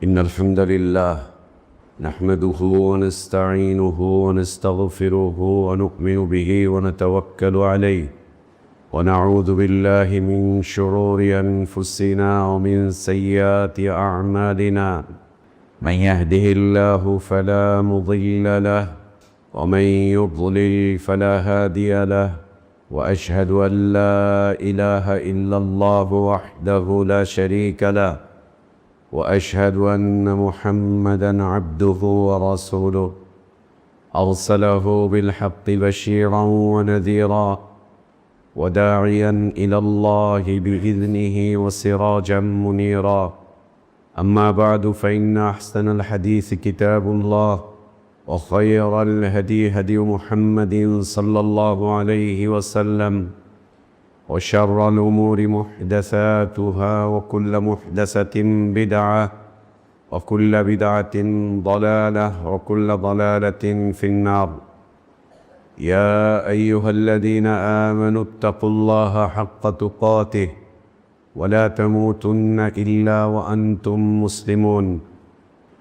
إن الحمد لله نحمده ونستعينه ونستغفره ونؤمن به ونتوكل عليه ونعوذ بالله من شرور أنفسنا ومن سيئات أعمالنا من يهده الله فلا مضل له ومن يضلل فلا هادي له وأشهد أن لا إله إلا الله وحده لا شريك له وأشهد أن محمدًا عبده ورسوله أرسله بالحق بشيرًا ونذيرًا وداعيًا إلى الله بإذنه وسراجًا منيرًا أما بعد فإن أحسن الحديث كتاب الله وخير الهدي هدي محمد صلى الله عليه وسلم وشر الأمور محدثاتها وكل محدثة بدعة وكل بدعة ضلالة وكل ضلالة في النار. يا أيها الذين آمنوا اتقوا الله حق تقاته ولا تموتن إلا وأنتم مسلمون.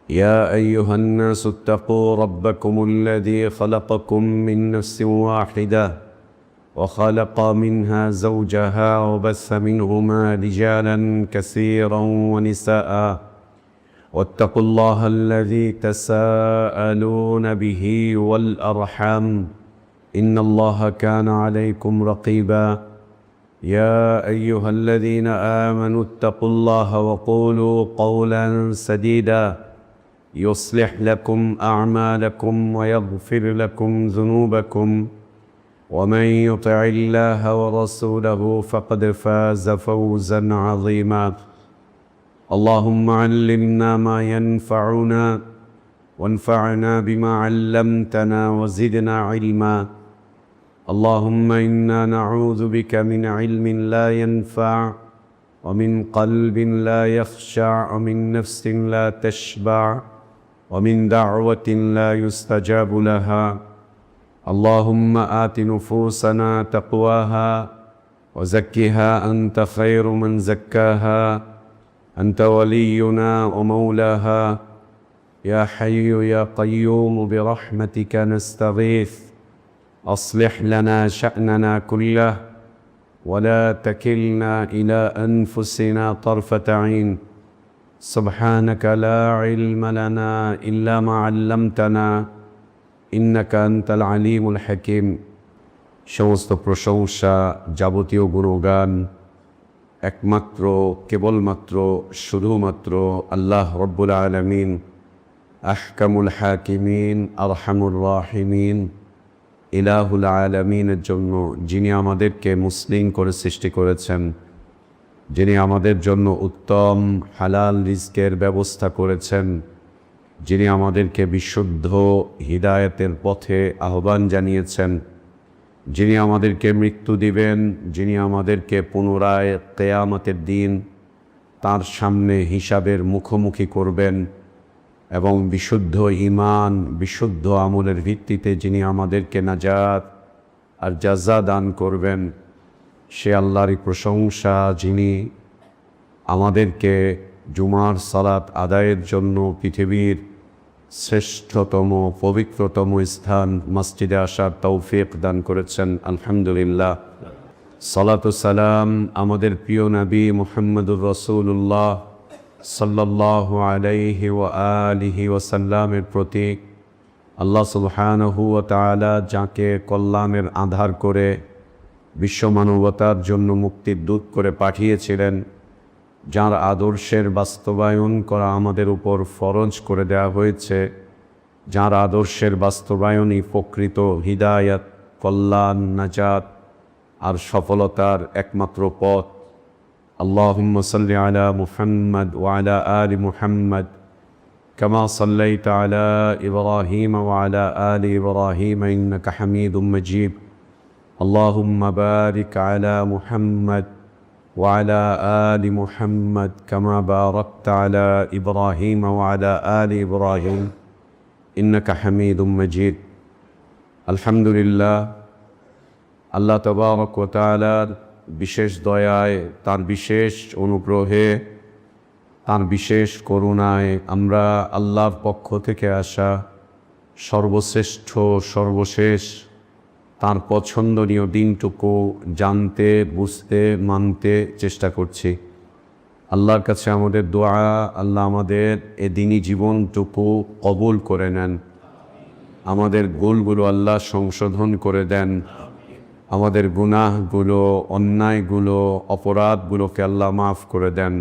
يا أيها الناس اتقوا ربكم الذي خلقكم من نفس واحدة وخلق منها زوجها وبث منهما رجالا كثيرا ونساء واتقوا الله الذي تساءلون به والأرحام إن الله كان عليكم رقيبا. يا أيها الذين آمنوا اتقوا الله وقولوا قولا سديدا يصلح لكم أعمالكم ويغفر لكم ذنوبكم ومن يطع الله ورسوله فقد فاز فوزا عظيما. اللهم علمنا ما ينفعنا وانفعنا بما علمتنا وزدنا علما. اللهم إنا نعوذ بك من علم لا ينفع ومن قلب لا يخشع ومن نفس لا تشبع ومن دعوة لا يستجاب لها. اللهم آت نفوسنا تقواها وزكها أنت خير من زكاها أنت ولينا ومولاها. يا حي يا قيوم برحمتك نستغيث أصلح لنا شأننا كله ولا تكلنا إلى أنفسنا طرفة عين. سبحانك لا علم لنا إلا ما علمتنا إنك أنت العليم الحكيم. সমস্ত প্রশংসা যাবতীয় গুণগান একমাত্র কেবলমাত্র শুধুমাত্র আল্লাহ রব্বুল আলামিন আহকামুল হাকিমিন আরহামুর রাহিমিন ইলাহুল আলামিনের জন্য, যিনি আমাদেরকে মুসলিম করে সৃষ্টি করেছেন, যিনি আমাদের জন্য উত্তম হালাল রিজকের ব্যবস্থা করেছেন, যিনি আমাদেরকে বিশুদ্ধ হিদায়াতের পথে আহ্বান জানিয়েছেন, যিনি আমাদেরকে মৃত্যু দিবেন, যিনি আমাদেরকে পুনরায় কিয়ামতের দিন তার সামনে হিসাবের মুখোমুখি করবেন এবং বিশুদ্ধ ঈমান বিশুদ্ধ আমলের ভিত্তিতে যিনি আমাদেরকে নাজাত আর জাযা দান করবেন, সে আল্লাহরই প্রশংসা, যিনি আমাদেরকে জুমার সালাত আদায়ের জন্য পৃথিবীর শ্রেষ্ঠতম পবিত্রতম স্থান মসজিদে আসার তৌফিক দান করেছেন। আলহামদুলিল্লাহ। সালাত ও সালাম আমাদের প্রিয় নবী মুহাম্মদুর রাসূলুল্লাহ সাল্লাল্লাহু আলাইহি ওয়া আলিহি ওয়াসাল্লামের প্রতি। আল্লাহ সুবহানাহু ওয়া তাআলা যাকে কল্যাণের আধার করে বিশ্ব মানবতার জন্য মুক্তির দূত করে পাঠিয়েছিলেন, যার আদর্শের বাস্তবায়ন করা আমাদের উপর ফরজ করে দেওয়া হয়েছে, যার আদর্শের বাস্তবায়নই প্রকৃত হিদায়াত, কল্যাণ, নাজাত আর সফলতার একমাত্র পথ। আল্লাহুম্মা সাল্লি আলা মুহাম্মদ ওয়া আলা আলি মুহাম্মদ কামা সাল্লাইতা আলা ইব্রাহিম ওয়া আলা আলি ইব্রাহিম ইন্নাকা হামিদুম মাজিদ। আল্লাহুম্মা বারিক আলা মুহাম্মদ وعلى آل محمد كما باركت على إبراهيم وعلى آل إبراهيم إنك حميد مجيد. الحمد لله. আল্লাহ তাবারক ওয়া তাআলার বিশেষ দয়ায়, তার বিশেষ অনুগ্রহে তাঁর বিশেষ করুণায় আমরা আল্লাহর পক্ষ থেকে আসা সর্বশ্রেষ্ঠ সর্বশেষ তাঁর পছন্দনীয় দিনটুকু জানতে বুঝতে মানতে চেষ্টা করছি। আল্লাহর কাছে আমাদের দোয়া, আল্লাহ আমাদের এ দিনই জীবনটুকু কবুল করে নেন, আমাদের ভুলগুলো আল্লাহ সংশোধন করে দেন, আমাদের গুনাহগুলো, অন্যায়গুলো, অপরাধগুলোকে আল্লাহ মাফ করে দেন।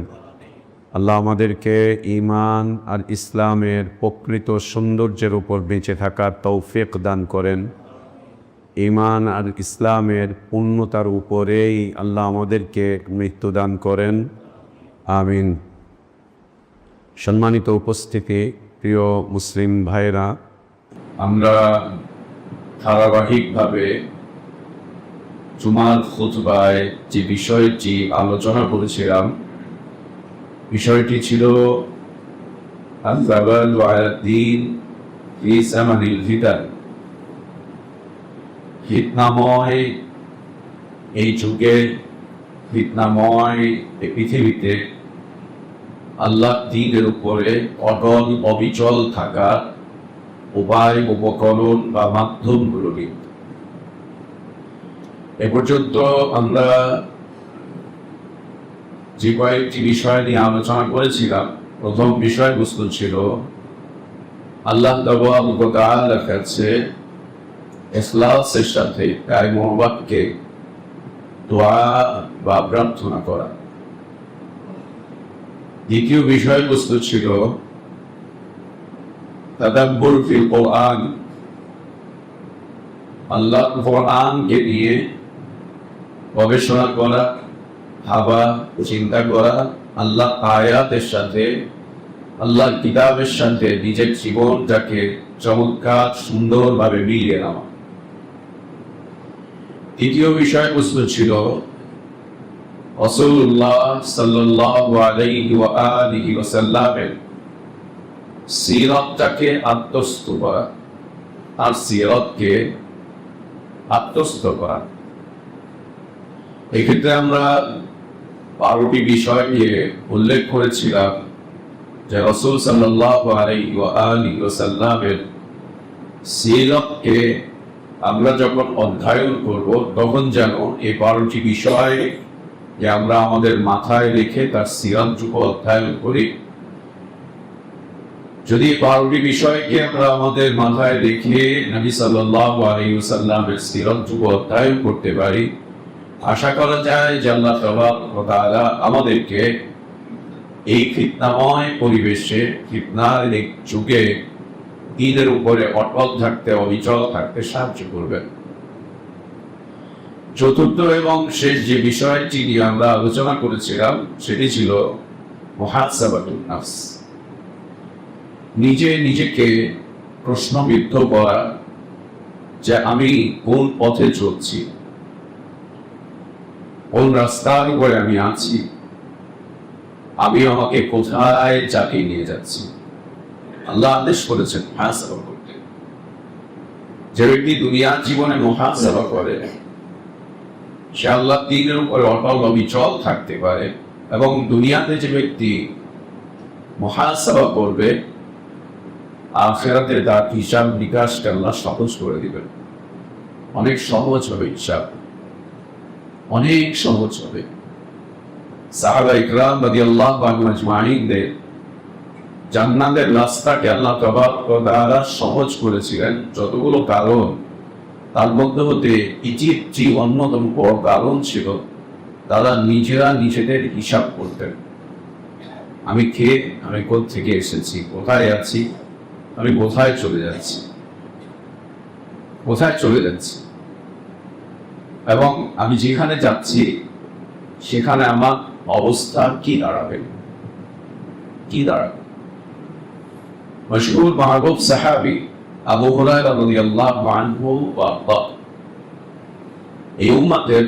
আল্লাহ আমাদেরকে ঈমান আর ইসলামের প্রকৃত সৌন্দর্যের উপর বেঁচে থাকার তৌফিক দান করেন। ঈমান আর ইসলামের পূর্ণতার উপরেই আল্লাহ আমাদেরকে মৃত্যু দান করেন। আমিন। সম্মানিত উপস্থিতি, প্রিয় মুসলিম ভাইরা, আমরা ধারাবাহিকভাবে জুমার খুতবায় যে বিষয়টি আলোচনা করেছিলাম, বিষয়টি ছিল আল-জাবালু আলা দ্বীন ফি জামানিল ফিতান। ফিতনাময় এই যুগে, ফিতনাময় এই পৃথিবীতে আল্লাহর দ্বীনের উপরে অটল অবিচল থাকার উপায়, উপকরণ বা মাধ্যমগুলো নিয়ে এ পর্যন্ত আমরা যে কয়েকটি বিষয় নিয়ে আলোচনা করেছিলাম, প্রথম বিষয়বস্তু ছিল আল্লাহ তাআলার কাছে ইখলাসের সাথে কায়ে মোহাম্মদকে দোয়া বা প্রার্থনা করা। দ্বিতীয় বিষয়বস্তু ছিল তাদাব্বুর ফিল কোরআন, আল্লাহর কোরআনকে নিয়ে গবেষণা করা, ভাবা, চিন্তা করা, আল্লাহ আয়াতের সাথে, আল্লাহর কিতাবের সাথে নিজের জীবনটাকে চমৎকার সুন্দরভাবে মিলিয়ে নেওয়া। তৃতীয় বিষয়বস্তু ছিল রাসূলুল্লাহ সাল্লাল্লাহু আলাইহি ওয়া আলিহি ওয়াসাল্লামের সিরাতটাকে আত্মস্থ করা, আর সিরাতকে আত্মস্থ করা। এক্ষেত্রে আমরা 12টি বিষয় নিয়ে উল্লেখ করেছিলাম যে রাসূল সাল্লাল্লাহু আলাইহি ওয়া আলিহি ওয়াসাল্লামের সিরাতকে আমরা যখন অধ্যয়ন করব, তখন যেন এই 12টি বিষয় যে আমরা আমাদের মাথায় রেখে তার সিরাতটুকু অধ্যয়ন করি। যদি 12টি বিষয়কে আমরা আমাদের মাথায় রেখে নবী সাল্লাল্লাহু আলাইহি ওয়াসাল্লামের সিরাতটুকু অধ্যয়ন করতে পারি, আশা করা যায় যে আল্লাহ তাআলা আমাদেরকে এই ফিতনাময় পরিবেশে, ফিতনার এই যুগে দ্বীনের উপরে অটল থাকতে, অবিচল থাকতে সাহায্য করবেন। চতুর্থ এবং শেষ যে বিষয়টি নিয়ে আমরা আলোচনা করেছিলাম, সেটি ছিল মুহাসাবাতুন নাফস, নিজেকে প্রশ্নবিদ্ধ করা যে আমি কোন পথে চলছি, কোন রাস্তার উপরে আমি আছি, আমি আমাকে কোথায় চাপিয়ে নিয়ে যাচ্ছি। আল্লাহ আদেশ করেছেন মুহাসাবা করতে। যে ব্যক্তি দুনিয়ার জীবনে মুহাসাবা করে, সে আল্লাহর দ্বীনের উপরে অটল অবিচল থাকতে পারে। এবং দুনিয়াতে যে ব্যক্তি মুহাসাবা করবে, আখিরাতে তার হিসাব নিকাশকে আল্লাহ সহজ করে দিবেন। অনেক সহজ হবে হিসাব, অনেক সহজ হবে। সাহাবা ইকরাম রাদিয়াল্লাহু আনহুম আজমাইনদের জান্নাতের রাস্তাকে আল্লাহ তাআলা সহজ করেছিলেন। যতগুলো কারণ, তার মধ্যে হতে ইজিপ্টটি অন্যতম বড় কারণ ছিল। তারা নিজেরা নিজেদের হিসাব করতেন, আমি কে, আমি কোথা থেকে এসেছি, কোথায় আছি, আমি কোথায় চলে যাচ্ছি, কোথায় চলে যাচ্ছি, এবং আমি যেখানে যাচ্ছি সেখানে আমার অবস্থা কি দাঁড়াবে, কি দাঁড়াবে। মশহুর মাহবুব সাহাবী আবু হুরায়রা রাদিয়াল্লাহু আনহু ওয়া এই উম্মতের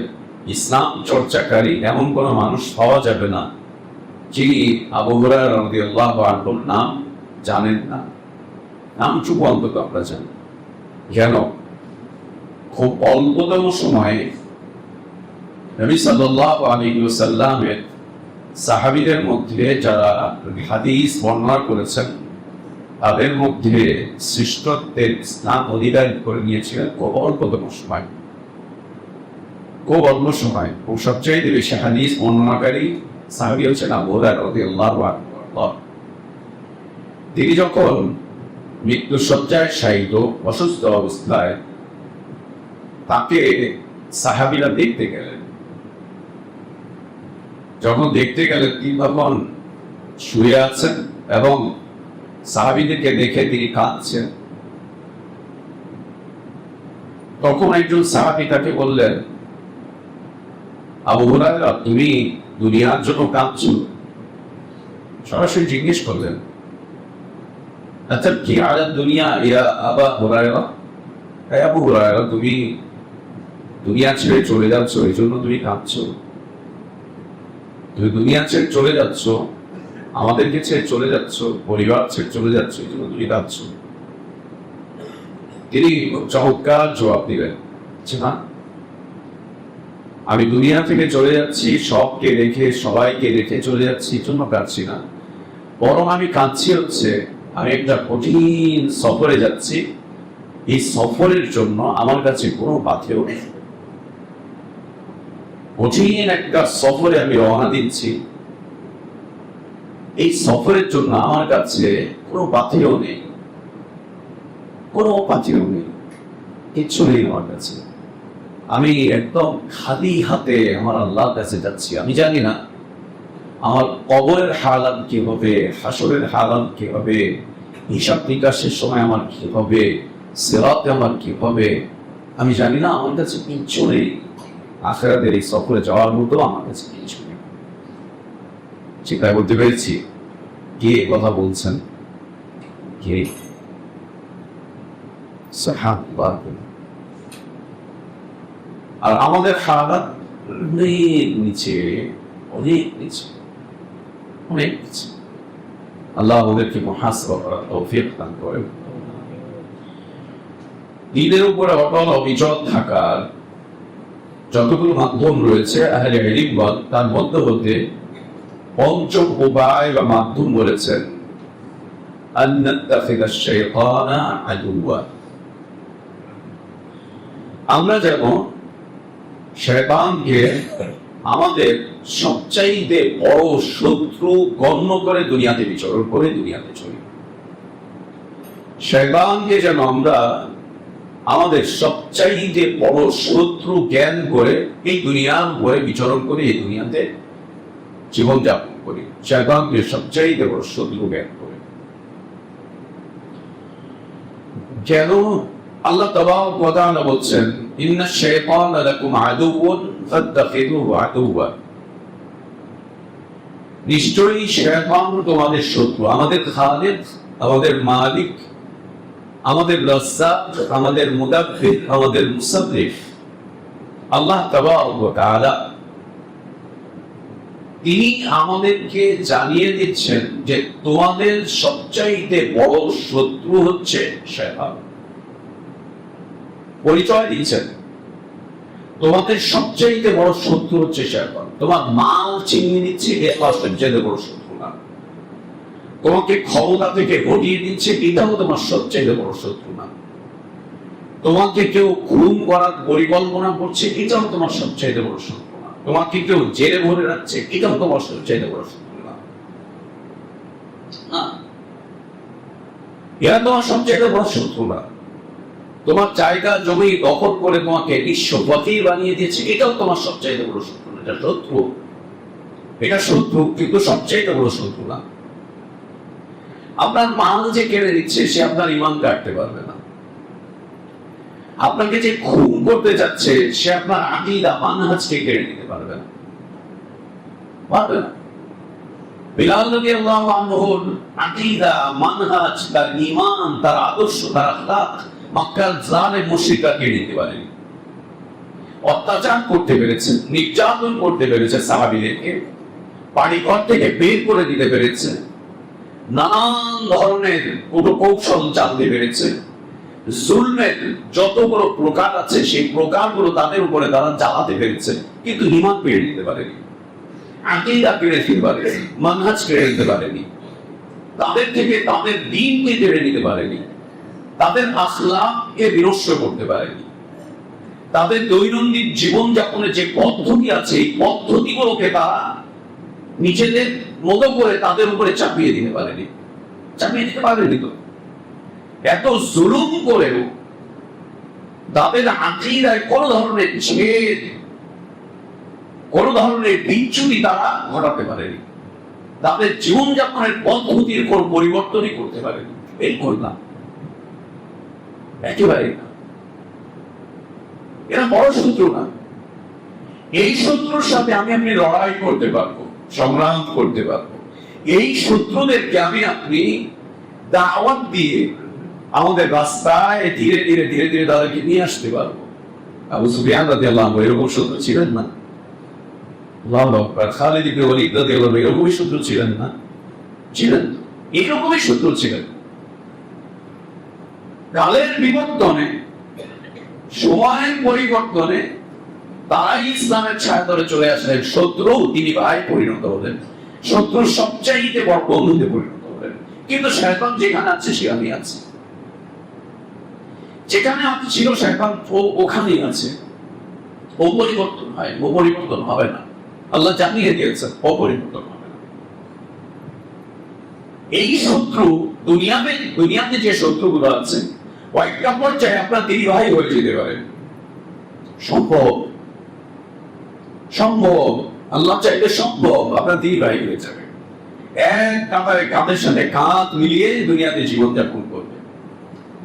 ইসলাম চর্চাকারী এমন কোন মানুষ পাওয়া যাবে না যিনি আবু হুরায়রা রাদিয়াল্লাহু আনহুর নাম জানেন না। নামটুকু অন্তত আমরা জানি। কেন? খুব অল্পতম সময়ে নবী সাল্লাল্লাহু আলাইহি ওয়াসাল্লামের সাহাবীদের মধ্যে যারা হাদিস বর্ণনা করেছেন তাদের মধ্যে শ্রেষ্ঠত্বের স্থান অধিকার করে নিয়েছিলেন খুব অল্প সময়, খুব অল্প সময়। ও সবচেয়ে বেশি হাদিস বর্ণনাকারী সাহাবী হচ্ছেন আবু হুরায়রা রাদিয়াল্লাহু আনহু। তিনি যখন মৃত্যুশয্যায় শায়িত অসুস্থ অবস্থায় তাকে সাহাবীরা দেখতে গেলেন। যখন দেখতে গেলেন তিনি তখন শুয়ে আছেন এবং সাহাবীদেরকে দেখে তিনি কাঁদছেন। তখন একজন সাহাবী তাকে বললেন, আবু হুরায়রা, তুমি দুনিয়ার জন্য কাঁদছো? সরাসরি জিজ্ঞেস করলেন, আচ্ছা কি আলাদা দুনিয়া ইয়া আবা হুরায়রা, আবু হুরায়রা তুমি দুনিয়া ছেড়ে চলে যাচ্ছ এই জন্য তুমি কাঁদছো? তুমি দুনিয়া ছেড়ে চলে যাচ্ছ, আমাদেরকে ছেড়ে চলে যাচ্ছ, পরিবার ছেড়ে চলে যাচ্ছ, এই জন্য তুমি কাঁদছো? তিনি চমৎকার জবাব দিলেন, না, আমি দুনিয়া থেকে চলে যাচ্ছি সবকে রেখে, সবাইকে রেখে চলে যাচ্ছি এই জন্য কাঁদছি না, বরং আমি কাঁদছি হচ্ছে আমি একটা কঠিন সফরে যাচ্ছি, এই সফরের জন্য আমার কাছে কোনো পাথেয় নেই। কঠিন একটা সফরে আমি রওনা দিচ্ছি, এই সফরের জন্য আমার কাছে কোনো পাথেয় নেই, কোনো পাথেয় নেই, কিচ্ছু নেই আমার কাছে। আমি একদম খালি হাতে আমার আল্লাহর কাছে যাচ্ছি। আমি জানি না আমার কবরের হালাত কি হবে, হাসরের হালাত কি হবে, হিসাব নিকাশের সময় আমার কি হবে, সিরাতে আমার কি হবে, আমি জানি না। আমার কাছে কিচ্ছু নেই, আখিরাতের এই সফরে যাওয়ার মতো আমার কাছে কিছু নেই। সেটাই বলতে পেরেছি। কে কথা বলছেন? কে? সাহাবা। আর আমাদের হালাত অনেক নিচে, অনেক নিচে, অনেক নিচে। আল্লাহ আমাদেরকে মুহাসাবা করার তৌফিক দান করেন। দ্বীনের উপরে অটল অবিচল থাকার যতগুলো মাধ্যম রয়েছে আহলে ইলম তার মধ্যে হতে পঞ্চম উপায় বা মাধ্যম বলেছেন আন নাত্তাখিযা শাইতানা আদুওয়া। আমরা যেন শয়তানকে আমাদের সবচাইতে বড় শত্রু গণ্য করে দুনিয়াতে বিচরণ করে দুনিয়াতে চলি। শয়তানকে যেন আমরা আমাদের সবচাইতে বড় শত্রু জ্ঞান করে এই দুনিয়ার উপরে বিচরণ করে এই দুনিয়াতে জীবনযাপন করি। শয়তানকে সবচাইতে বড় শত্রু জ্ঞান করে। কেন? আল্লাহ তাবারক ওয়া তাআলা বলছেন, ইন্না শাইতানা লাকুম আদুওয়ান ফাত্তাখিযুহু আদুওয়া। নিশ্চয়ই শয়তান তোমাদের শত্রু। আমাদের খালিক, আমাদের মালিক, আমাদের রাজ্জাক, আমাদের মুদাব্বির, আমাদের মুসাররিফ আল্লাহ তাবারক ওয়া তাআলা তিনি আমাদেরকে জানিয়ে দিচ্ছেন যে তোমাদের সবচাইতে বড় শত্রু হচ্ছে শয়তান। পরিচয় দিচ্ছেন তোমাদের সবচাইতে বড় শত্রু হচ্ছে শয়তান। তোমার মাল ছিনিয়ে নিচ্ছে, এটা সবচাইতে বড় শত্রু না। তোমাকে ক্ষমতা থেকে হটিয়ে দিচ্ছে, এটাও তোমার সবচাইতে বড় শত্রু না। তোমাকে কেউ খুন করার পরিকল্পনা করছে, এটাও তোমার সবচাইতে বড় শত্রু না। তোমাকে কেউ জেলে ভরে রাখছে, এটাও তোমার সবচাইতে বড় শত্রু না। এরা তোমার সবচাইতে বড় শত্রু না। তোমার জায়গা জমি দখল করে তোমাকে বিশ্বপতি বানিয়ে দিয়েছে, এটাও তোমার সবচাইতে বড় শত্রু না। এটা শত্রু, এটা শত্রু, কিন্তু সবচাইতে বড় শত্রু না। আপনার মাল যে কেড়ে দিচ্ছে সে আপনার ঈমান কাটতে পারবে না। আপনাকে যে খুন করতে যাচ্ছে সে আপনার আকীদা মানহাজকে কেড়ে নিতে পারবে না, পারবে না। বিলাল রাদিয়াল্লাহু আনহুর আকীদা, মানহাজ, তার ঈমান, তার আদর্শ, তার আখলাক মক্কার জালেম মুশরিকরা কেড়ে নিতে পারেনি। অত্যাচার করতে পেরেছে, নির্যাতন করতে পেরেছে, সাহাবীদেরকে বাড়িঘর থেকে বের করে দিতে পেরেছে, নানান ধরনের কৌশল জানতে পেরেছে। জুলমের যতগুলো প্রকার আছে সেই প্রকারগুলো তাদের উপরে তারা জ্বালাতে পেরেছে, কিন্তু ঈমান পেয়ে নিতে পারেনি। আকীদা কেড়ে নিতে পারেনি, মানহাজ কেড়ে নিতে পারেনি, তাদের থেকে তাদের দ্বীনকে কেড়ে নিতে পারেনি, তাদের আখলাককে বিনষ্ট করতে পারেনি, তাদের দৈনন্দিন জীবনযাপনের যে পদ্ধতি আছে এই পদ্ধতিগুলোকে তারা নিজেদের মতো করে তাদের উপরে চাপিয়ে দিতে পারেনি। চাপিয়ে দিতে পারেনি তো, এত জুলুম করেও তাদের আকীদায় কোন ধরনের ছেদ, কোন ধরনের বিচ্যুতি তারা ঘটাতে পারেনি, তাদের জীবনযাপনের পদ্ধতির কোন পরিবর্তনই করতে পারেনি। এই করলাম একেবারে না, এরা বড় শত্রু না। এই শত্রুর সাথে আমি আপনি লড়াই করতে পারবো, সংগ্রাম করতে পারবো। এই শত্রুদেরকে আমি আপনি দাওয়াত দিয়ে আমাদের রাস্তায় ধীরে ধীরে ধীরে ধীরে তাদেরকে নিয়ে আসতে পারবো। আবু সুফিয়ান রাদিয়াল্লাহু আনহু এরকম শত্রু ছিলেন না? আল্লাহু আকবার। খালিদ ইবনে ওয়ালিদ রাদিয়াল্লাহু আনহু এরকমই শত্রু ছিলেন না? ছিলেন, এরকমই শত্রু ছিলেন। কালের বিবর্তনে, সময়ের পরিবর্তনে তারা ইসলামের ছায়া ধরে চলে আসলেন, শত্রু তিনি ভাই পরিণত হলেন, শত্রু সবচাইতে বড় বন্ধুতে পরিণত হলেন। কিন্তু শয়তান যেখানে আছে সেখানেই আছে, যেখানে ছিল শয়তান ওখানেই আছে। ও পরিবর্তন হয়, ও পরিবর্তন হবে না। আল্লাহ জানিয়ে দিয়েছেন ও পরিবর্তন হবে না। এই শত্রু দুনিয়াতে যে শত্রুগুলো আছে একটা পর্যায়ে আপনার দিদি ভাই হয়ে যেতে পারেন, সম্ভব সম্ভব, আল্লাহ চাইলে সম্ভব আপনার দিদি ভাই হয়ে যাবে। এক কাতারে কাঁধের সাথে কাঁধ মিলিয়ে দুনিয়াতে জীবনযাপন করবে।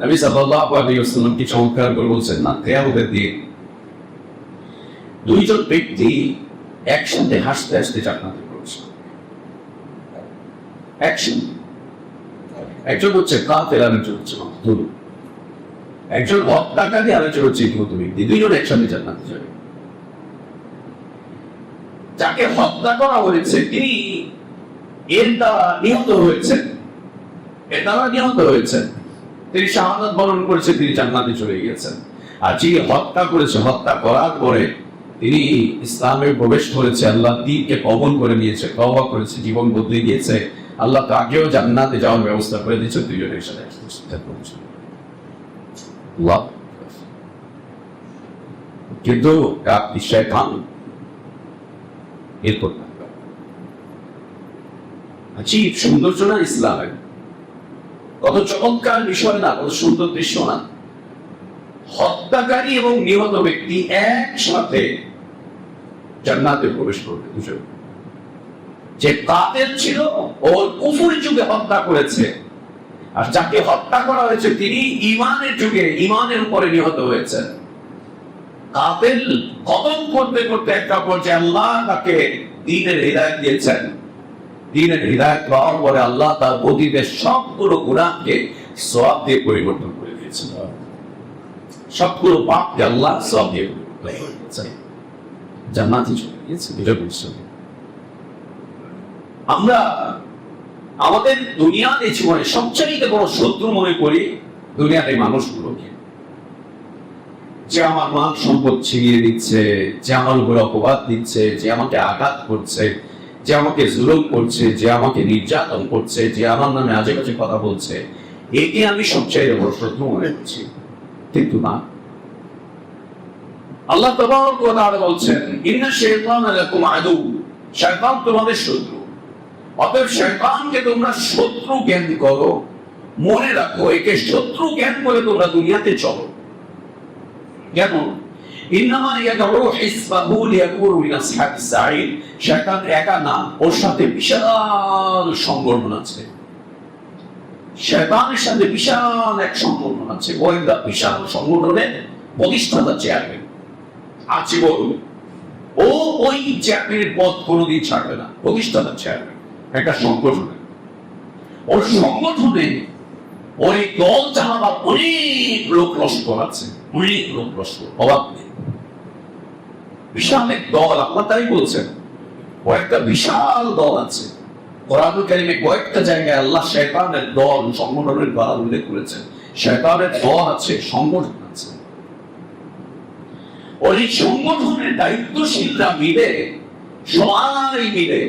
নবী সাল্লাল্লাহু আলাইহি ওয়াসাল্লাম কি চমৎকার করে বলছেন না, কিয়ামতের দিন দুইজন ব্যক্তি একসাথে হাসতে হাসতে জান্নাতে প্রবেশ করবে। একজন হচ্ছে কাফের, আরেকজন হচ্ছে মাকতুল। একজন হত্যাকারী, আরেকজন হচ্ছে নিহত ব্যক্তি। দুইজন একসাথে জান্নাতে যাবে। যাকে হত্যা করা হয়েছে তিনি এর দ্বারা নিহত হয়েছেন, তিনি শাহাদাত বরণ করেছে, তিনি জান্নাতে চলে গিয়েছেন। আর যিনি হত্যা করেছে, হত্যা করার পরে তিনি ইসলামে প্রবেশ করেছে, আল্লাহ দ্বীনকে কবুল করে নিয়েছে, তওবা করেছে, জীবন বদলে গিয়েছে, আল্লাহ তাকেও জান্নাতে যাওয়ার ব্যবস্থা করে দিয়েছে। দুইজনের সাথে কিন্তু শয়তান এরপর আজীব সৌন্দর্য না ইসলামের, কত চমৎকার বিষয় না, কত সুন্দর দৃশ্য না। হত্যাকারী এবং নিহত ব্যক্তি একসাথে জান্নাতে প্রবেশ করবে দুজন। যে কাফের ছিল ওর কুফরি যুগে হত্যা করেছে, আর যাকে হত্যা করা হয়েছে তিনি ঈমানের যুগে ঈমানের উপরে নিহত হয়েছেন। কাফের কদম করতে করতে একটা পর্যায়ে আল্লাহ তাকে দ্বীনের হিদায়াত দিয়েছেন। দ্বীনের হিদায়াত পাওয়ার পরে আল্লাহ তার অতীতের সবগুলো গুনাহকে সওয়াব দিয়ে পরিবর্তন করে দিয়েছেন। সবগুলো পাপকে আল্লাহ সওয়াব দিয়ে পরিবর্তন করে দিয়েছেন, জান্নাতে চলে গিয়েছে। এটা বুঝছেন? আমরা আমাদের দুনিয়াতে জীবনে সবচেয়ে বড় শত্রু মনে করি দুনিয়াতে মানুষগুলোকে, যে আমার মান সম্পদ ছিনিয়ে দিচ্ছে, যে আমার উপর অপবাদ দিচ্ছে, যে আমাকে আঘাত করছে, যে আমাকে জুলুম করছে, যে আমাকে নির্যাতন করছে, যে আমার নামে আজে বাজে কথা বলছে, একে আমি সবচেয়ে বড় শত্রু মনে করছি। কিন্তু না, আল্লাহ তাবারক ওয়া তাআলা বলছেন ইন্না শাইতানা লাকুম আদু, শয়তান তোমাদের শত্রু। অতএব শয়তানকে তোমরা শত্রু জ্ঞান করো, মনে রাখো একে শত্রু জ্ঞান করে তোমরা দুনিয়াতে চলো। কেন? ইন্নামা ইয়াদউ হিসবাহু লিয়াকুনু মিন আসহাবিস সাঈদ। শয়তান একা না, ওর সাথে বিশাল সংগঠন আছে। শয়তানের সাথে বিশাল এক সংগঠন আছে, গোয়েন্দা বিশাল সংগঠনের প্রতিষ্ঠাতা চেয়ারম্যান আছে। বলুন, ও ওই চেয়ারম্যানের পদ কোনোদিন ছাড়বে না, প্রতিষ্ঠাতা চেয়ারম্যান একটা সংগঠনে। ওর সংগঠনে ওই দল চালাবার অনেক লোক লস্কর আছে, অনেক লোক লস্কর, অভাব নেই। বিশাল এক দল, আল্লাহ তাই বলছেন ও একটা বিশাল দল আছে। কোরআনুল কারীমে কয়েকটা জায়গায় আল্লাহ শয়তানের দল, সংগঠনের কথা উল্লেখ করেছেন। শয়তানের দল আছে, সংগঠন আছে। ওই সংগঠনের দায়িত্বশীলরা মিলে সবাই মিলে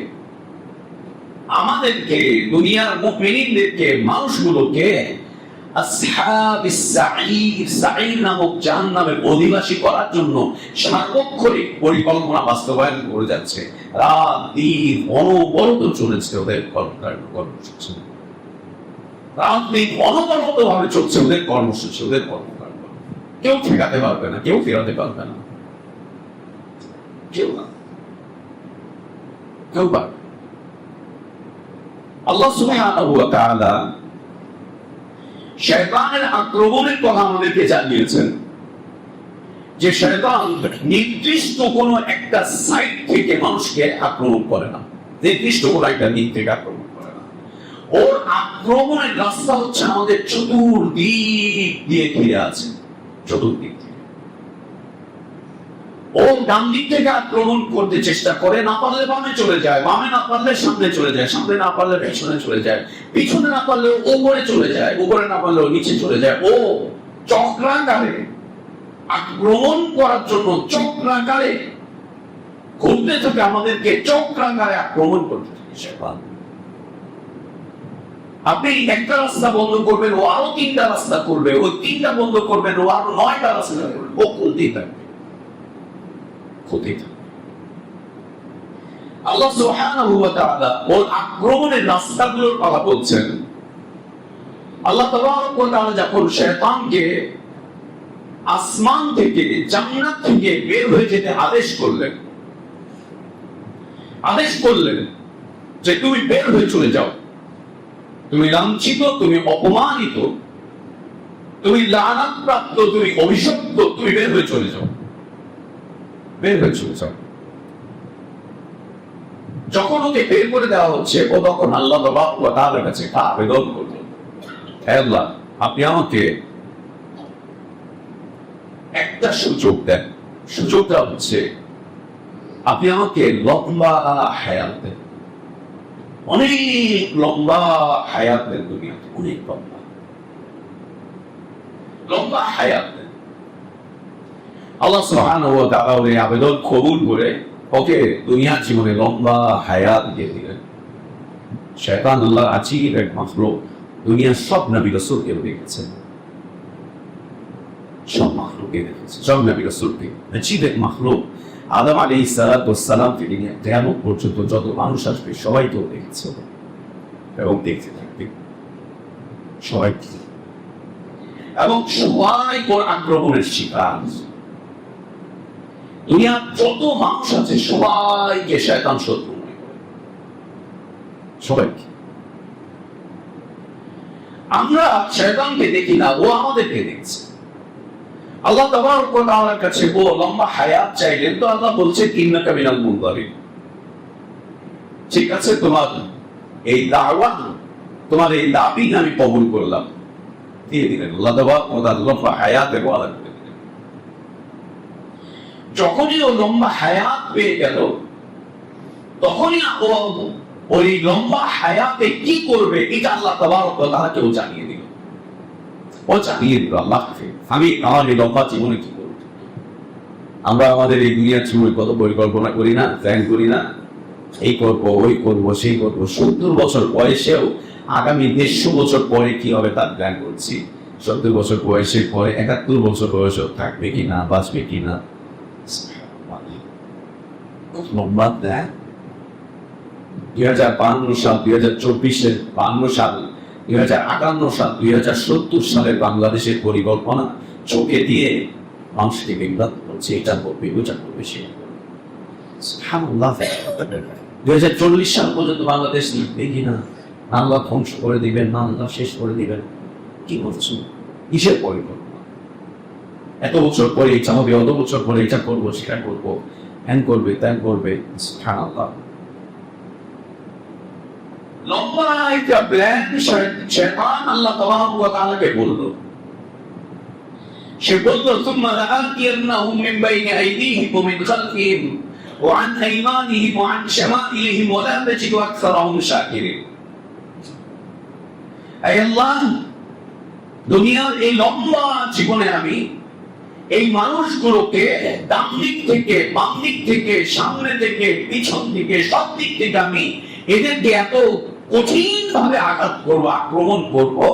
আমাদেরকে, দুনিয়ার মুমিনদেরকে, মানুষগুলোকে আসহাবিস সাঈর, সাঈর নামক জাহান্নামের অধিবাসী করার জন্য সার্বক্ষণিক পরিকল্পনা বাস্তবায়ন করে যাচ্ছে। রাত দিন অনবরত চলেছে ওদের কর্মসূচি, রাত দিন অনবরত ভাবে চলছে ওদের কর্মসূচি, ওদের কর্মকাণ্ড। কেউ ঠেকাতে পারবে না, কেউ ফেরাতে পারবে না, কেউ না, কেউ পারবে। আল্লাহ সুবহানাহু ওয়া তাআলা শয়তানের আক্রমণের কথা আমাদেরকে জানিয়েছেন যে শয়তান নির্দিষ্ট কোন একটা সাইড থেকে মানুষকে আক্রমণ করে না, নির্দিষ্ট কোন একটা দিক থেকে আক্রমণ করে না। ওর আক্রমণের রাস্তা হচ্ছে আমাদের চতুর্দিক দিয়ে ঘিরে আছে, চতুর্দিক থেকে। ও ডান দিক থেকে আক্রমণ করতে চেষ্টা করে, না পারলে বামে চলে যায়, বামে না পারলে সামনে চলে যায়, সামনে না পারলে পিছনে চলে যায়, পিছনে না পারলে উপরে চলে যায়, উপরে না পারলে নিচে চলে যায়। ও চক্রাকারে আক্রমণ করার জন্য চক্রাকারে ঘুরতে থাকে, আমাদেরকে চক্রাকারে আক্রমণ করতে থাকে। আপনি একটা রাস্তা বন্ধ করবেন, ও আরো 3টা রাস্তা করবে, ওই 3টা বন্ধ করবেন, ও আরো 9টা রাস্তা করবে, ও করতেই থাকবে। আল্লাহ সুবহানাহু ওয়া তাআলা ওর আক্রমণের রাস্তাগুলোর কথা বলছেন। আল্লাহ তাবারক ওয়া তাআলা যখন শয়তানকে আসমান থেকে, জান্নাত থেকে বের হয়ে যেতে আদেশ করলেন যে তুমি বের হয়ে চলে যাও, তুমি লাঞ্ছিত, তুমি অপমানিত, তুমি লানাতপ্রাপ্ত, তুমি অভিশপ্ত, তুমি বের হয়ে চলে যাও, বের হয়ে চলে যাও। যখন ওকে বের করে দেওয়া হচ্ছে, ও তখন আল্লাহ তাবারক ওয়া তাআলার কাছে আবেদন করলো, হে আল্লাহ, আপনি আমাকে একটা সুযোগ দেন। সুযোগটা হচ্ছে আপনি আমাকে লম্বা হায়াত দেন, অনেক লম্বা হায়াত দেন, দুনিয়াতে অনেক লম্বা হায়াত দেন। আল্লাহ সুবহানাহু ওয়া তাআলা ওই আবেদন কবুল করে ওকে দুনিয়ার জীবনে লম্বা হায়াত দিয়ে দিলেন। শয়তান আল্লাহর আজীব এক মাখলুক, দুনিয়ার সব নবী রাসূলকে দেখেছেন, সব মাখলুককে দেখেছেন, সব নবী রাসূলকে। আজীব এক মাখলুক। আদম আলাইহিস সালাতু ওয়াস সালাম থেকে নিয়ে কিয়ামত পর্যন্ত যত মানুষ আসবে সবাইকেও দেখেছে এবং দেখতে থাকবে সবাই, এবং সবাই কোন আক্রমণের শিকার। দুনিয়ার যত মানুষ আছে সবাইকে শয়তান শত্রু মনে করে, সবাইকে। আমরা শয়তানকে দেখি না, ও আমাদেরকে দেখছে। আল্লাহ তাবারক ওয়া তাআলার কাছে ও লম্বা হায়াত চাইলেন, তো আল্লাহ বলছে ইন্নাকা মিনাল মুনযারিন, ঠিক আছে, তোমার এই দাওয়া, তোমার এই দাবি আমি কবুল করলাম, দিয়ে দিলেন। আল্লাহ তাবারক ওয়া তাআলা লম্বা হায়াতের ওয়াদা করে দিলেন। যখনই ও লম্বা হায়াত পেয়ে গেল, তখনই ও ওই লম্বা হায়াতে কি করবে এটা আল্লাহ তাবারক ওয়া তাআলাকে ও জানিয়ে দিল। ও জানিয়ে দিল আল্লাহকে, আমি আমার এই লম্বা জীবনে কি করব। আমরা আমাদের এই দুনিয়ার জীবনে কত পরিকল্পনা করি না, প্ল্যান করি না, এই করব, ওই করব, সেই করব। 70 বছর বয়সেও আগামী 150 বছর পরে কি হবে তার প্ল্যান করছি। 70 বছর বয়সের পরে 71 বছর বয়সেও থাকবে কিনা, বাঁচবে কিনা, লম্বা দেয়। 2052 সাল, 2024 52 সাল, 2058 সাল, 2070 সালের বাংলাদেশের পরিকল্পনা চোখে দিয়ে মানুষকে বিভ্রান্ত করছে, এটা করবে, ওটা করবে, সেটা করবে। সুবহানাল্লাহ। 2040 সাল পর্যন্ত বাংলাদেশ দেখি না, আল্লাহ ধ্বংস করে দিবেন, না আল্লাহ শেষ করে দিবেন। কি করছো? কিসের পরিকল্পনা? এত বছর পরে এটা হবে, অত বছর পরে এটা করবো, সেটা করবো, হ্যান করবে, ত্যান করবে। সুবহানাল্লাহ। লম্বা একটা প্ল্যান শয়তান আল্লাহ তাবারক ওয়া তাআলাকে বলল। সে বলল, সুম্মা লাআতিয়ান্নাহুম মিন বাইনি আইদিহিম ওয়া মিন খালফিহিম ওয়া আন আইমানিহিম ওয়া আন শামাইলিহিম ওয়া লা তাজিদু আকসারাহুম শাকিরিন। আয় আল্লাহ, দুনিয়ার এই লম্বা জীবনে আমি এই মানুষগুলোকে ডান দিক থেকে, বাম দিক থেকে, সামনে থেকে, পিছন থেকে, সব দিক থেকে আমি এদেরকে এত কঠিন ভাবে আঘাত করবো, আক্রমণ করবো,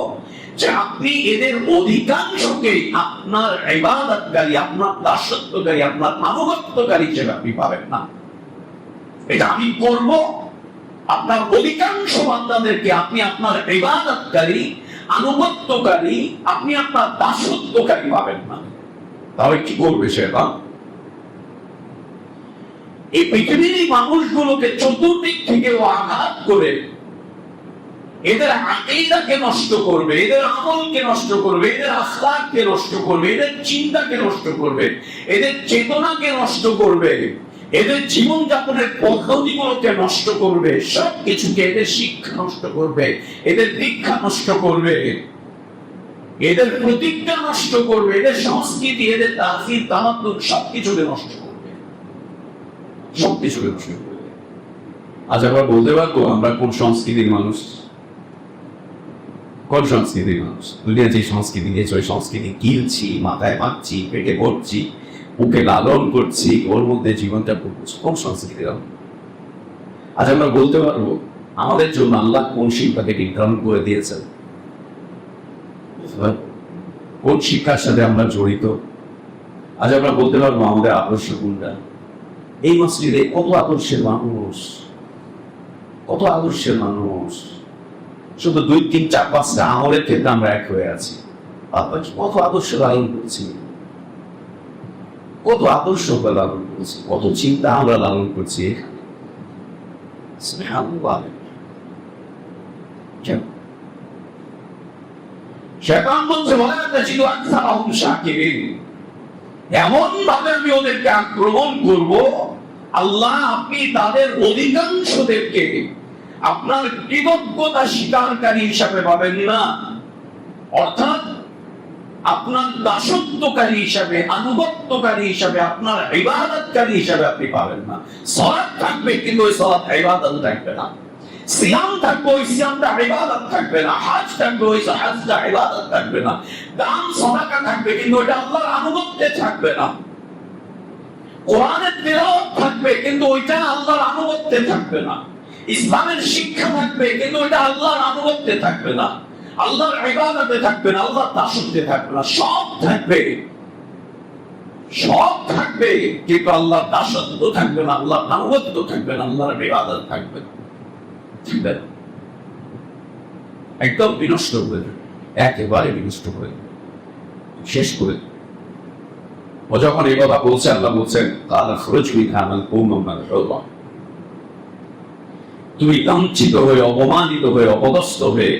যে আপনি এদের অধিকাংশকে আপনার ইবাদতকারী, আপনার দাসত্বকারী, আপনার আনুগত্যকারী হিসেবে আপনি পাবেন না। এটা আমি করব, আপনার অধিকাংশ বান্দাদেরকে আপনি আপনার ইবাদতকারী, আনুগত্যকারী, আপনি আপনার দাসত্বকারী পাবেন না। তাহলে কি করবে সেটা? এই পৃথিবীর মানুষগুলোকে চতুর্দিক থেকে আঘাত করে এদের আকীদাকে নষ্ট করবে, এদের আমলকে নষ্ট করবে, এদের আখলাককে নষ্ট করবে, এদের চিন্তাকে নষ্ট করবে, এদের চেতনাকে নষ্ট করবে, এদের জীবন যাপনের পদ্ধতিগুলোকে নষ্ট করবে, সবকিছুকে, এদের শিক্ষা নষ্ট করবে, এদের দীক্ষা নষ্ট করবে, এদের প্রতিজ্ঞা নষ্ট করবে, এদের সংস্কৃতি, এদের তাহজিব তামাদ্দুন সবকিছুকে নষ্ট করবে, সবকিছুকে নষ্ট করবে। আজ আমরা বলতে পারবো আমরা কোন সংস্কৃতির মানুষ? কোন সংস্কৃতির মানুষ? দুনিয়া যে সংস্কৃতি দিয়েছে ওই সংস্কৃতি গিলছি, মাথায় মাখছি, পেটে ভরছি, ওকে লালন করছি, ওর মধ্যে জীবনটা করছি। কোন সংস্কৃতির? আজ আমরা বলতে পারবো আমাদের জন্য আল্লাহ কোন শিক্ষাকে নির্ধারণ করে দিয়েছেন? কোন শিক্ষার সাথে আমরা জড়িত? আজ আমরা বলতে পারবো আমাদের আদর্শ কোনটা? এই মসজিদে কত আদর্শের মানুষ, কত আদর্শের মানুষ, শুধু 2, 3, 4, 5টা আমলের ক্ষেত্রে আমরা এক হয়ে আছি। কত আদর্শ লালন করছি, কত আদর্শ লালন করছি, কত চিন্তা আমরা লালন করছি এখানে। শয়তান বলছে এমন ভাবে আমি ওদেরকে আক্রমণ করব, আল্লাহ আপনি তাদের অধিকাংশদেরকে আপনার কৃতজ্ঞতা স্বীকারকারী হিসাবে পাবেন না, অর্থাৎ আপনার দাসত্বকারী হিসাবে, আনুগত্যকারী হিসাবে, আপনার ইবাদতকারী হিসাবে আপনি পাবেন না। সালাত থাকবে কিন্তু ওই সালাত ইবাদত থাকবে না, সিয়াম থাকবে ওই সিয়ামটা ইবাদত থাকবে না, হজ থাকবে ওই হজটা ইবাদত থাকবে না, দান সাদাকা থাকবে কিন্তু ওটা আল্লাহর আনুগত্যে থাকবে না, কোরআনের তিলাওয়াত থাকবে কিন্তু ওইটা আল্লাহর আনুগত্যে থাকবে না, ইসলামের শিক্ষা থাকবে কিন্তু ওইটা আল্লাহর আনুগত্যে থাকবে না, আল্লাহর ইবাদতে থাকবে না, আল্লাহর দাসত্বে থাকবে না। সব থাকবে, সব থাকবে কিন্তু আল্লাহর দাসত্ব থাকবে না, আল্লাহর আনুগত্য থাকবে না, আল্লাহর ইবাদত থাকবে না। একদম বিনষ্ট করে, একেবারে বিনষ্ট করে, শেষ করে। ও যখন এই কথা বলছে, আল্লাহ বলছেন তাআলা খরচ মিনহা মালকুমান মাদহুরা, তুমি লাঞ্ছিত হয়ে, অপমানিত হয়ে, অপদস্থ হয়ে,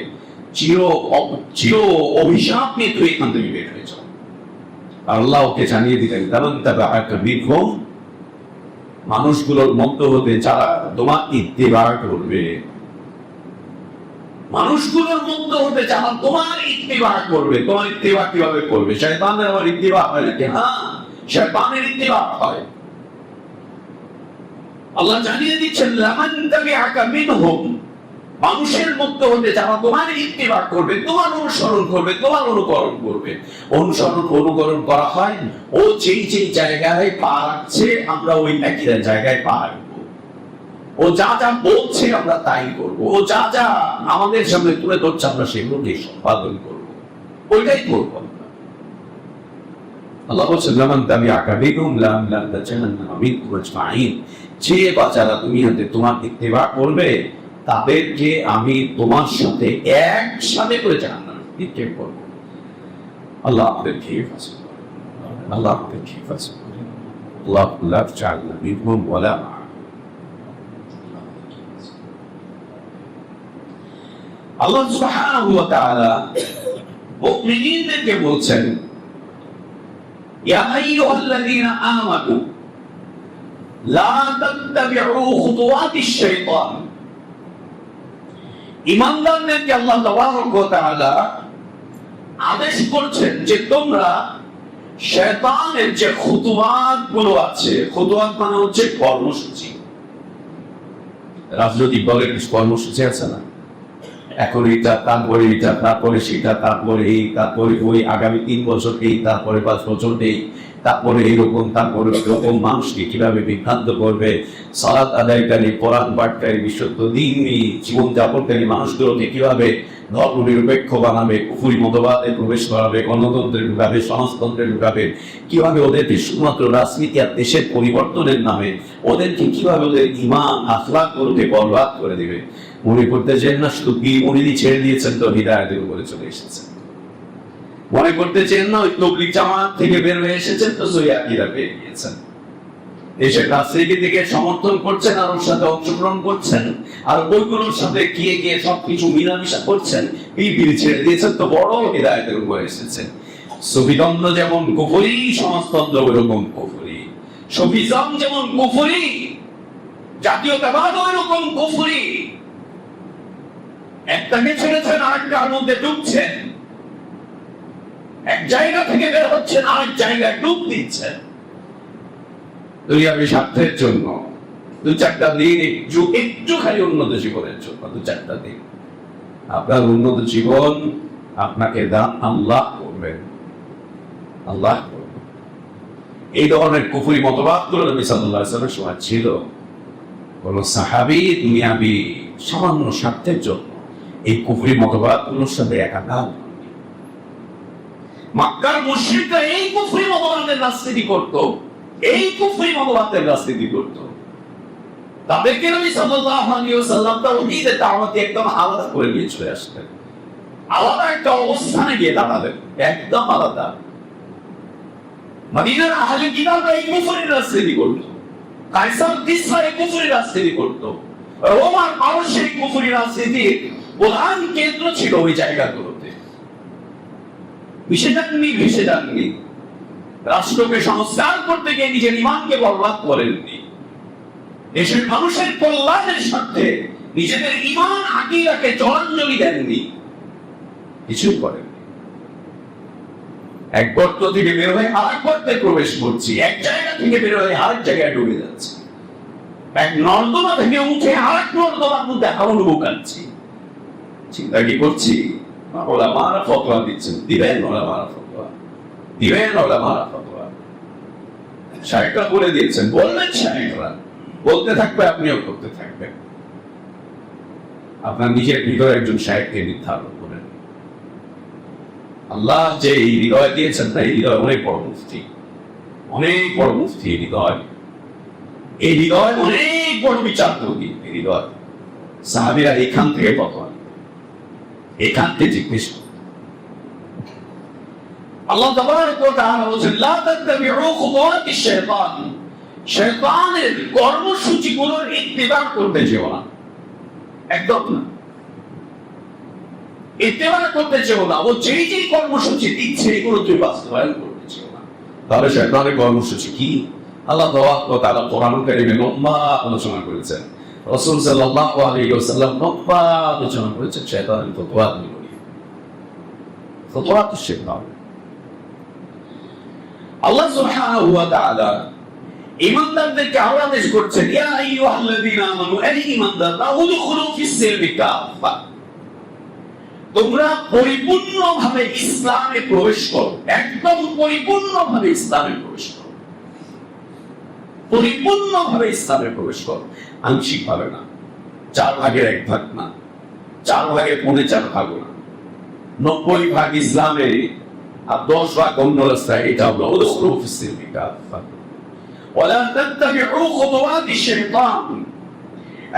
চির অভিশাপ নিয়ে তুই এখান থেকে বের হয়ে যাও। আল্লাহ ওকে জানিয়ে দিলেন তামান তাবাআকা মিনহুম, মানুষগুলোর মধ্য হতে যারা তোমার ইত্তিবা করবে, মানুষগুলোর মধ্য হতে যারা তোমার ইত্তিবা করবে। তোমার ইত্তিবা কিভাবে করবে? শয়তানের আমার ইত্তিবা হয় নাকি? হ্যাঁ, শয়তানের ইত্তিবা হয়। আল্লাহ জানিয়ে দিচ্ছেন লামান তাবিআকা মিনহুম, মানুষের মধ্যে হতে যারা তোমার ইত্তিবা করবে, তোমার অনুসরণ করবে, তোমার অনুকরণ করবে। অনুসরণ অনুকরণ করা হয়, ও যেই যেই জায়গায় পা রাখছে আমরা ওই একই জায়গায় পা রাখবো, ও যা যা বলছে আমরা তাই করবো, ও যা যা আমাদের সামনে তুলে ধরছে আমরা সেগুলোকে সম্পাদন করবো, ওইটাই করবো। আল্লাহ বলছেন লামান তাবিআকা মিনহুম লা'আমলা'না জাহান্নামা মিনকুম আজমাইন, যে বাচ্চারা তুমি হাতে তোমার ইত্তিবা করবে তাদেরকে আমি তোমার সাথে একসাথে করে জাহান্নামে নিক্ষেপ করব। আল্লাহ আমাদেরকে হেফাজত করেন, আল্লাহ আমাদেরকে হেফাজত করেন। আল্লাহ লা তাজআলনা মিনহুম ওয়ালা মা। আল্লাহ সুবহানাহু ওয়া তাআলা মুমিনদেরকে বলছেন ইয়া আইয়ুহাল্লাযীনা আমানু লা তাত্তাবিউ খুতুওয়াতিশ শাইতান, ঈমানদারদেরকে আল্লাহ তাবারক ওয়া তাআলা আদেশ করছেন যে তোমরা শয়তানের যে খুতুওয়াত গুলো আছে, খুতুওয়াত মানে হচ্ছে কর্মসূচি, রাজনৈতিক দলের কিছু কর্মসূচি আছে না, এখন এটা, তারপরে এটা, তারপরে সেটা, তারপরে এই, তারপরে ওই, আগামী 3 বছর এই, তারপরে 5 বছর এই, তারপরে এইরকম, তারপরে এরকম, মানুষকে কিভাবে বিভ্রান্ত করবে, সালাত আদায়কারী, কোরআন পাঠকারী, বিশুদ্ধ দ্বীনি জীবনযাপনকারী মানুষগুলোকে কিভাবে ধর্ম নিরপেক্ষ বানাবে, কুফরি মতবাদে প্রবেশ করাবে, গণতন্ত্রে ঢুকাবে, সমাজতন্ত্রে ঢুকাবে, কিভাবে ওদেরকে শুধুমাত্র রাজনীতি আর দেশের পরিবর্তনের নামে ওদেরকে কিভাবে ওদের ঈমান আখলাক করতে বরবাদ করে দিবে। মনে করতেছেন না শুধু পীর মুরিদি ছেড়ে দিয়েছেন তো হিদায়াতের উপরে চলে এসেছেন। মনে করতেছেন না ওই তবলিগ জামাত থেকে বের হয়ে এসেছেন তো সহি আকীদা পেয়ে গিয়েছেন। দেশের রাজনীতি থেকে সমর্থন করছেন আর ওর সাথে অংশগ্রহণ করছেন, আর ওইগুলোর সাথে গিয়ে গিয়ে সবকিছু মিলামিশা করছেন, পীর ছেড়ে দিয়েছেন তো বড় হিদায়াতের উপরে এসেছেন। সুফিতন্ত্র যেমন কুফরি, সমাজতন্ত্র ওইরকম কুফরি। সুফিজম যেমন কুফরি, জাতীয়তাবাদ ওইরকম কুফরি। একটাকে ছেড়েছেন আরেকটার মধ্যে ডুবছেন, এক জায়গা থেকে বের হচ্ছেন আরেক জায়গায় ডুব দিচ্ছেন দুনিয়াবী স্বার্থের জন্য। 2-4টা দিন একটু খালি উন্নত জীবনের জন্য, 2-4টা দিন আপনার উন্নত জীবন আপনাকে দান আল্লাহ করবেন, আল্লাহ করবেন। এই ধরনের কুফরি মতবাদ গুলো নবী সাল্লাল্লাহু আলাইহি ওয়াসাল্লামের সময় ছিল। কোন সাহাবী দুনিয়াবী সামান্য স্বার্থের জন্য এই কুফরি মতবাদ গুলোর সাথে একাকার। মক্কার মুশরিকরা এই কুফরি মতবাদের রাজনীতি করত, এই কুফরি মতবাদের রাজনীতি করত। তাদেরকে নবী সাল্লাল্লাহু আলাইহি ওয়াসাল্লাম তাওহীদের দাওয়াতে একদম আলাদা করে নিয়ে চলে আসলেন, আলাদা একটা অবস্থানে গিয়ে দাঁড়ালেন, একদম আলাদা। মদিনার আহলে কিতাবরা এই কুফরি রাজনীতি করত, কায়সার কিসরা এই কুফরি রাজনীতি করত, রোমান পারস্যের কুফরি রাজনীতির প্রধান কেন্দ্র ছিল ওই জায়গাগুলোতে। ভেসে যাননি, রাষ্ট্রকে সংস্কার করতে গিয়ে নিজের ঈমানকে বরবাদ করেননি, দেশের মানুষের কল্যাণের স্বার্থে নিজেদের ঈমান আকীদাকে জলাঞ্জলি দেননি, কিছুই করেননি। এক গর্ত থেকে বের হয়ে আরেক গর্তে প্রবেশ করছি, এক জায়গা থেকে বের হয়ে আরেক জায়গায় ডুবে যাচ্ছি, এক নর্দমা থেকে উঠে আরেক নর্দমার মধ্যে আরো ঢুকাচ্ছি। চিন্তা কি করছি? ওলামারা ফতোয়া দিচ্ছেন, দিবেন ওলামারা ফতোয়া, দিবেন ওলামারা ফতোয়া। শায়েখরা বলে দিয়েছেন, বললেন শায়েখরা, বলতে থাকবে, আপনিও করতে থাকবেন। আপনার নিজের ভিতরে একজন শায়েখকে নির্ধারণ করেন। আল্লাহ যে এই হৃদয় দিয়েছেন, তাই হৃদয় অনেক বড় মুফতি, অনেক বড় মুফতি হৃদয়। এই হৃদয় অনেক বড় বিচারপতি হৃদয়। সাহাবীরা এখান থেকে ফতোয়া, এখান থেকে জিজ্ঞেস করতেন। আল্লাহ তাবারাক ওয়া তাআলা বলেন, লা তাত্তাবিউ খুতুওয়াতিশ শাইতান, শয়তানের কর্মসূচিগুলোর ইত্তিবা করতে যেও না, একদম না। ইত্তিবা করতে যেও না, ও যেই যেই কর্মসূচি দিচ্ছে এগুলো তুই বাস্তবায়ন করতে যেও না। তাহলে শয়তানের কর্মসূচি কি? আল্লাহ তাবারাক ওয়া তাআলা কোরআন কারীমে লম্বা আলোচনা করেছেন, রাসূল সাল্লাল্লাহু আলাইহি ওয়াসাল্লাম লম্বা আলোচনা করেছেন শয়তানের ফতোয়াত নিয়ে। ফতোয়াত শয়তান। আল্লাহ সুবহানাহু ওয়া তাআলা ঈমানদারদেরকে আদেশ করছেন, ইয়া আইয়ুহাল্লাযীনা আমানু, হে ঈমানদাররা, উদখুলু ফিস-সিলমি কাফা, তোমরা পরিপূর্ণভাবে ইসলামে প্রবেশ করো, একদম পরিপূর্ণভাবে ইসলামে প্রবেশ করো, পরিপূর্ণভাবে ইসলামে প্রবেশ করো, আংশিকভাবে না, 4 ভাগের 1 ভাগ না, 4 ভাগের 4.5 ভাগ না, 90 ভাগ ইসলামে আর 10 ভাগ অন্য রাস্তায়। এটা হলো উদখুলু ফিস-সিলমি কাফা ওয়ালা তাত্তাবিউ খুতুওয়াতিশ শাইতান,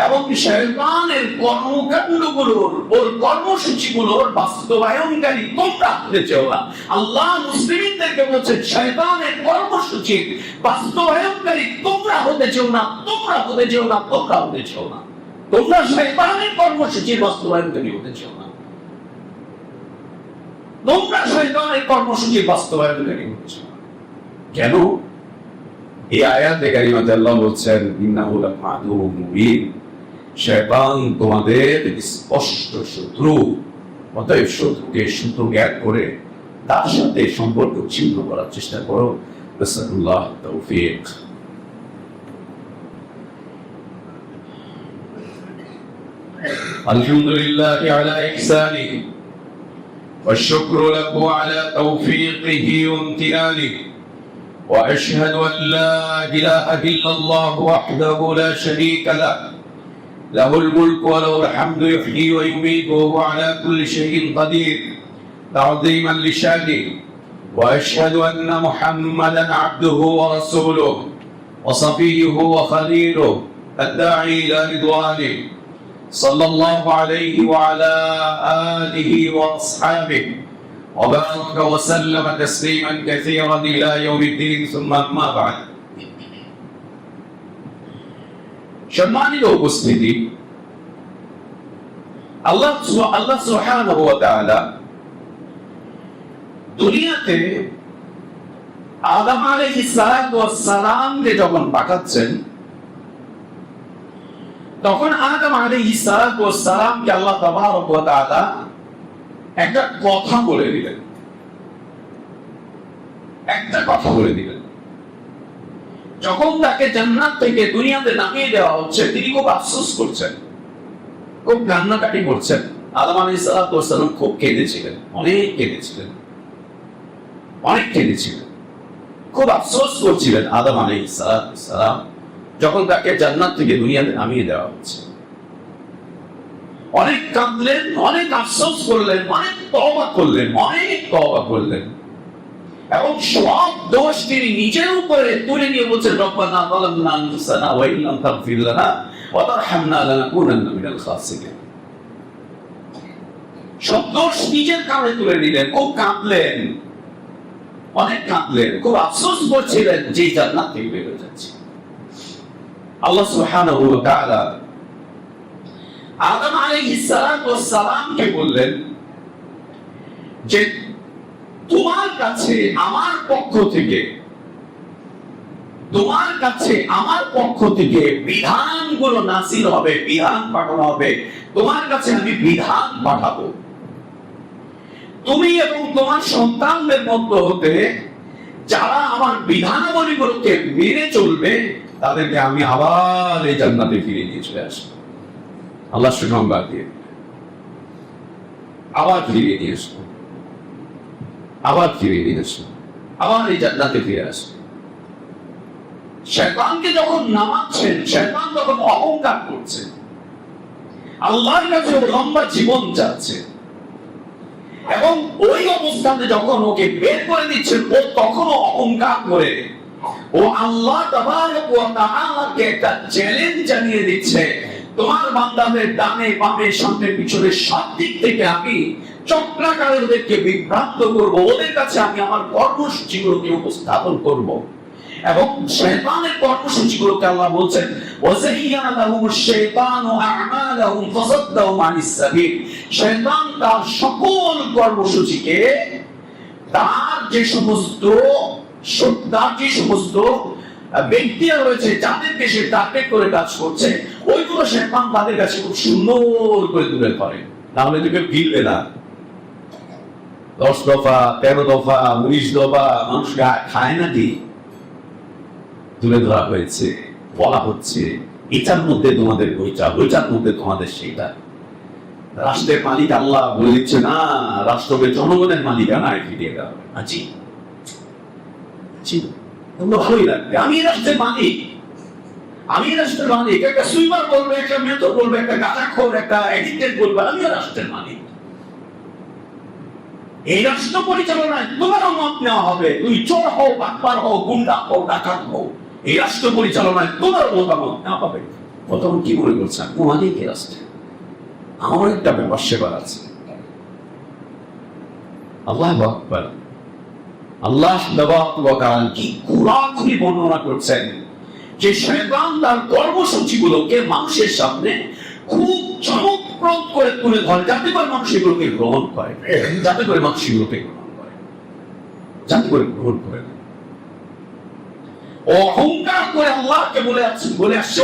এবং শয়তানের কর্মকাণ্ডগুলোর, ওর কর্মসূচিগুলোর বাস্তবায়নকারী তোমরা হতে চাও না। আল্লাহ মুসলিমদেরকে বলছেন, শয়তানের কর্মসূচির বাস্তবায়নকারী তোমরা হতে চাও না, তোমরা হতে চাও না, তোমরা হতে চাও না। তোমরা শয়তানের কর্মসূচির বাস্তবায়নকারী হতে চাও না, তোমরা শয়তানের কর্মসূচির বাস্তবায়নকারী হতে চাও না। কেন? এই আয়াতে কারিমাতে আল্লাহ বলছেন, ইন্নাহু লাআদুউম মুবিন, শয়তান তোমাদের স্পষ্ট শত্রু, অতএব শত্রুকে শত্রু জ্ঞান করে তার সাথে সম্পর্ক ছিন্ন করার চেষ্টা করো। নাসআলুল্লাহ তাওফীক। الحمد لله على إحسانه والشكر له على توفيقه وامتنانه وأشهد أن لا إله إلا الله وحده لا شريك له له الملك وله الحمد يحيي ويميت وهو على كل شيء قدير تعظيما لشانه وأشهد أن محمدا عبده ورسوله وصفيه وخليله الداعي إلى رضوانه صلى الله عليه وعلى آله وأصحابه وبارك وسلم تسليما كثيرا إلى يوم الدين ثم أما بعد সম্মানিত উপস্থিতি, আল্লাহ সুবহানাহু ওয়া তাআলা দুনিয়াতে আদম আলাইহিস সালামকে যখন পাঠাচ্ছেন, তখন আদম আলাইহিস সালামকে আল্লাহ তাবারক ওয়া তাআলা একটা কথা বলে দিলেন। যখন তাকে জান্নাত থেকে দুনিয়াতে নামিয়ে দেওয়া হচ্ছে, তিনি খুব আফসোস করছেন, খুব কান্নাকাটি করছেন। আদম আলাইহিস সালাম খুব কেঁদেছিলেন, অনেক কেঁদেছিলেন, খুব আফসোস করছিলেন আদম আলাইহিস সালাম যখন তাকে জান্নাত থেকে দুনিয়াতে নামিয়ে দেওয়া হচ্ছে। অনেক কাঁদলেন, অনেক আফসোস করলেন, অনেক তওবা করলেন এবং সব দোষ তিনি নিজের উপরে তুলে নিয়ে বলছেন, রব্বানা যালামনা আনফুসানা ওয়া ইল্লাম তাগফির লানা ওয়া তারহামনা লানাকুনান্না মিনাল খাসিরিন। সব দোষ নিজের কাঁধে তুলে নিলেন, খুব কাঁদলেন, খুব আফসোস করছিলেন যে জান্নাত থেকে বের হয়ে যাচ্ছে। আল্লাহ সুবহানাহু ওয়া তাআলা আদম আলাইহিস সালামকে বললেন যে তোমার কাছে আমার পক্ষ থেকে বিধানগুলো নাযিল হবে, বিধান পাঠানো হবে। তোমার কাছে আমি বিধান পাঠাবো, তুমি এবং তোমার সন্তানদের মধ্যে হতে যারা আমার বিধানাবলীগুলোকে মেনে চলবে, তাদেরকে আমি আবার এই জান্নাতে ফিরে নিয়ে চলে আসবো। আল্লাহ সুসংবাদ দিয়ে আবার ফিরিয়ে নিয়ে আসবো, আবার এই জান্নাতে ফিরে আসবো। শয়তানকে যখন নামাচ্ছেন, শয়তান তখন অহংকার করছে, আল্লাহর কাছে লম্বা জীবন চাচ্ছে, এবং ওই অবস্থানে যখন ওকে বের করে দিচ্ছেন, ও তখনও অহংকার করে ও আল্লাহ তাবারক ওয়া তাআলাকে একটা চ্যালেঞ্জ জানিয়ে দিচ্ছে, তোমার বান্দাদের ডানে বামে সামনে পিছনে সব দিক থেকে আমি চক্রাকারে ওদেরকে বিভ্রান্ত করব, ওদের কাছে আমি আমার কর্মসূচিগুলোকে উপস্থাপন করব। এবং শয়তানের কর্মসূচিগুলোকে আল্লাহ বলছেন, ওয়াযাইয়ানা লাহুমুশ শাইতানু আ'মালাহুম ফাসাদ্দাহুম আনিস সাবিল। শয়তান তার সকল কর্মসূচিকে তার যে সমস্ত ব্যক্তিরা রয়েছে, যাদেরকে সে টার্গেট করে কাজ করছে, ওইগুলো শয়তান তাদের কাছে খুব সুন্দর করে তুলে ধরে, তাহলে তোকে ভিড়বে না। 10 দফা 13 দফা 19 দফা মানুষ খায় না, কি তুলে ধরা হয়েছে, বলা হচ্ছে এটার মধ্যে তোমাদের ওইটা, ওইটার মধ্যে তোমাদের সেটা। রাষ্ট্রের মালিক আল্লাহ বলে দিচ্ছে, না, রাষ্ট্রকে জনগণের মালিকানায় ফিরিয়ে দেওয়া হবে। ভালোই লাগবে, আমি রাষ্ট্রের মালিক। একটা সুইমার বলবে, একটা মেথর বলবে, একটা গাঁজাখোর, একটা এডিক্টেড বলবে, আমিও রাষ্ট্রের মালিক। এই রাষ্ট্র পরিচালনায় তোমারও মত নেওয়া হবে। তুমি চোর হও, বাটপার হও, গুন্ডা হও, ডাকাত হও, এই রাষ্ট্র পরিচালনায় তোমার মতামত নেওয়া হবে। তখন কি মনে করছেন, তোমাদের কি রাষ্ট্রে আমার একটা ব্যাপার সেবার আছে। আল্লাহু আকবার। আল্লাহ কি কুরাকুরি বর্ণনা করছেন যে শয়তান তার কর্মসূচিগুলোকে মানুষের সামনে খুব চমকপ্রদ করে তুলে ধরে, যাতে করে মানুষ এগুলোকে গ্রহণ করে, অহংকার করে আল্লাহকে বলে আসছে।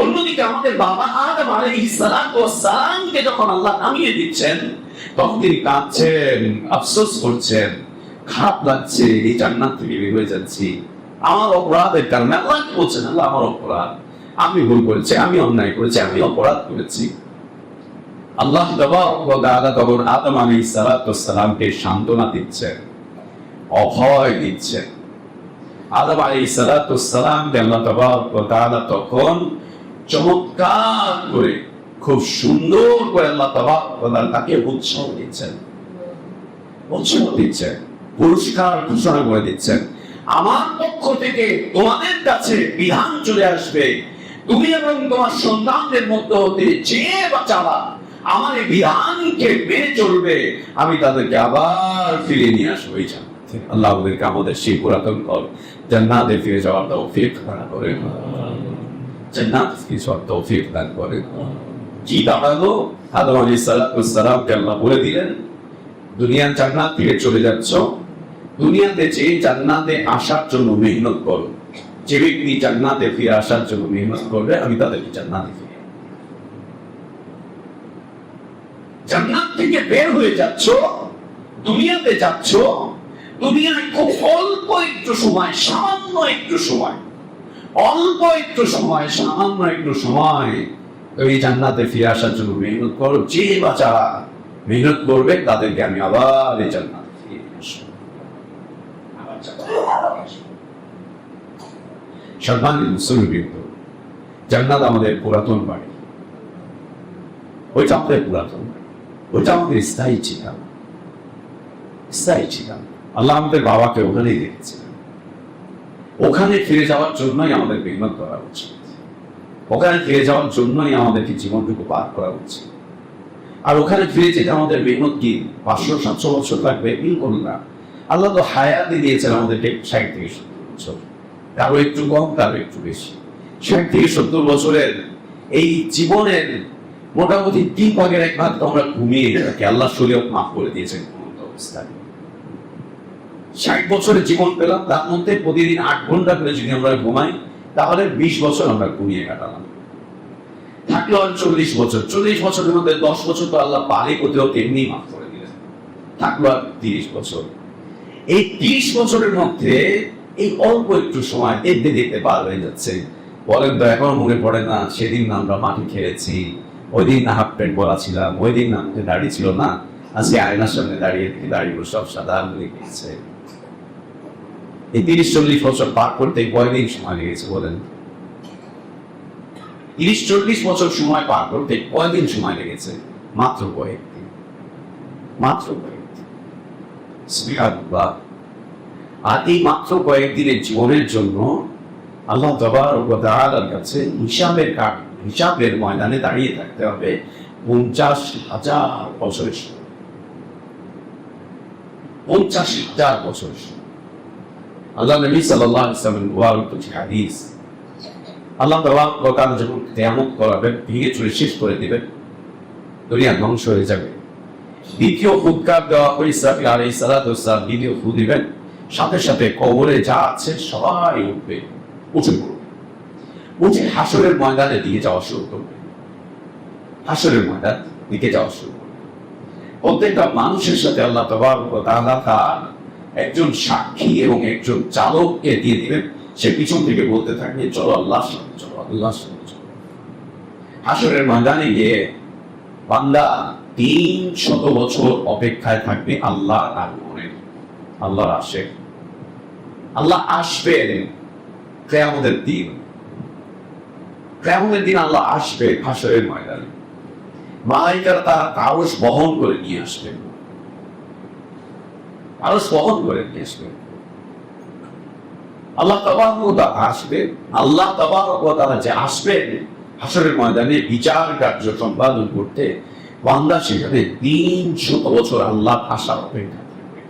অন্যদিকে আমাদের বাবা আদম আলাইহিস সালামকে যখন আল্লাহ নামিয়ে দিচ্ছেন, তখন তিনি কাঁদছেন, আফসোস করছেন, খারাপ লাগছে, এই জান্নাত থেকে বের হয়ে যাচ্ছি আমার অপরাধের কারণে। আল্লাহ বলছেন, আল্লাহ আমার অপরাধ, আমি ভুল করেছি, আমি অন্যায় করেছি, আমি অপরাধ করেছি। আল্লাহ তাআলা তখন আদম আলাইহিস সালামকে সান্ত্বনা দিচ্ছেন, অভয় দিচ্ছেন। আদম আলাইহিস সালামকে আল্লাহ তাআলা তখন চমৎকার করে, খুব সুন্দর করে আল্লাহ তাআলা তাকে উৎসাহ দিচ্ছেন, পুরস্কার ঘোষণা করে দিচ্ছেন। আমার পক্ষ থেকে তোমাদের কাছে বিধান চলে আসবে, তুমি এবং তোমার সন্তানদের মধ্যে হতে যে বাচ্চারা আমার এই বিধানকে মেনে চলবে, আমি তাদেরকে আবার ফিরে নিয়ে আসবো এই জান্নাতে। আল্লাহ আমাদেরকে আমাদের সেই পুরাতন ঘর জান্নাতে ফিরে যাওয়ার তৌফিক দান করেন, জান্নাতে ফিরে যাওয়ার তৌফিক দান করেন। কি দাঁড়ালো? আদম আলাইহিস সালামকে আল্লাহ বলে দিলেন, দুনিয়ার জান্নাত ফিরে চলে যাচ্ছ, দুনিয়াতে যে জান্নাতে আসার জন্য মেহনত করো, যে ব্যক্তি জান্নাতে ফিরে আসার জন্য মেহনত করবে, আমি তাদেরকে জান্নাতে ফিরে, জান্নাত থেকে বের হয়ে যাচ্ছ, দুনিয়াতে যাচ্ছ, দুনিয়ায় খুব অল্প একটু সময়, সামান্য একটু সময়, অল্প একটু সময়, সামান্য একটু সময় এই জান্নাতে ফিরে আসার জন্য মেহনত করো। যে বাচ্চারা মেহনত করবে তাদেরকে আমি আবার এই জান্নাতে ফিরে আসবো। সম্মানিত মুসলিমবৃন্দ, জান্নাত আমাদের পুরাতন বাড়ি, ওইটা আমাদের পুরাতন বাড়ি, ওইটা আমাদের স্থায়ী ছিলাম, স্থায়ী ছিলাম। আল্লাহ আমাদের বাবাকে ওখানেই রেখেছিলেন। ওখানে ফিরে যাওয়ার জন্যই আমাদের মেহনত করা উচিত, ওখানে ফিরে যাওয়ার জন্যই আমাদেরকে জীবনটুকু পার করা উচিত। আর ওখানে ফিরে যেতে আমাদের মেহনত কি 500-700 বছর লাগবে? বিলকুল না। আল্লাহ তো হায়াতে দিয়েছেন আমাদেরকে 60 থেকে 70 বছর, কারো একটু কম, কারো একটু বেশি। 60 থেকে 70 বছরের এই জীবনের মোটামুটি 3 ভাগের 1 ভাগ তো আমরা ঘুমিয়ে থাকি। আল্লাহ শরীয়ত মাফ করে দিয়েছেন ঘুমন্ত অবস্থায়। 60 বছরের জীবন পেলাম, তার মধ্যে প্রতিদিন 8 ঘন্টা করে যদি আমরা ঘুমাই, তাহলে 20 বছর আমরা ঘুমিয়ে কাটালাম। থাকলো 40 বছর, 40 বছরের মধ্যে 10 বছর তো আল্লাহ পারে কোথাও এমনি মাফ করে দিলেন, থাকলো আর 30 বছর। এই 30 বছরের মধ্যে এই অল্প একটু সময় দেখতে দেখতে পার হয়ে যাচ্ছে। বলেন তো, এখন মনে পড়ে না সেদিন না আমরা মাটি খেয়েছি, ওই দিন না হাফ প্যান্ট পরা ছিলাম, ওই দিন না আমাদের দাড়ি ছিল না, আজকে আয়নার সামনে দাঁড়িয়ে থেকে দাড়িগুলো সব সাদা হয়ে গেছে। এই 30-40 বছর পার করতে কয়দিন সময় লেগেছে বলেন? 30-40 বছর সময় পার করতে কয়দিন সময় লেগেছে? মাত্র কয়েকদিন, মাত্র কয়েকদিন। সুবহানাল্লাহ। আর এই মাত্র কয়েকদিনের জীবনের জন্য আল্লাহ তাবারক ওয়া তাআলার কাছে হিসাবের ময়দানে দাঁড়িয়ে থাকতে হবে 50,000 বছরের, 50,000 বছর। আল্লাহ নবী সাল্লাল্লাহু আলাইহি ওয়াসাল্লাম মুবারক হাদিস, আল্লাহ তাবারক ওয়া তাআলা যখন কিয়ামত করাবেন, ভেঙে চুরে শেষ করে দিবেন, দুনিয়া ধ্বংস হয়ে যাবে। দ্বিতীয় ফুৎকার দেওয়া হয়, ইসরাফিল আলাইহিস সালাতু ওয়াস সালাম দ্বিতীয় ফু দিবেন, সাথে সাথে কবরে যা আছে সবাই উঠবে, উঠে পড়বে, উঠে হাসরের ময়দানে দিকে যাওয়া শুরু করবে, হাসরের ময়দান দিকে যাওয়া শুরু করবে। প্রত্যেকটা মানুষের সাথে আল্লাহ তাবারক ওয়া তাআলা তার একজন সাক্ষী এবং একজন চালককে দিয়ে দিবেন। সে পিছন থেকে বলতে থাকবে, চলো আল্লাহর সাথে চলো, আল্লাহর সাথে চলো। হাসরের ময়দানে গিয়ে বান্দা 300 বছর অপেক্ষায় থাকবে আল্লাহর আগমনের, আল্লাহর আসে, আল্লাহ আসবেন কিয়ামতের দিন, কিয়ামতের দিন আল্লাহ আসবে হাসরের ময়দানে। মালাইকারা তার আরশ বহন করে নিয়ে আসবেন, আরশ বহন করে নিয়ে আসবেন। আল্লাহ তাবারক ওয়া তাআলা আসবেন, আল্লাহ তাবারক ওয়া তাআলা যে আসবেন হাসরের ময়দানে বিচার কার্য সম্পাদন করতে, বান্দা সেখানে 300 বছর আল্লাহর আশার অপেক্ষায় থাকবে।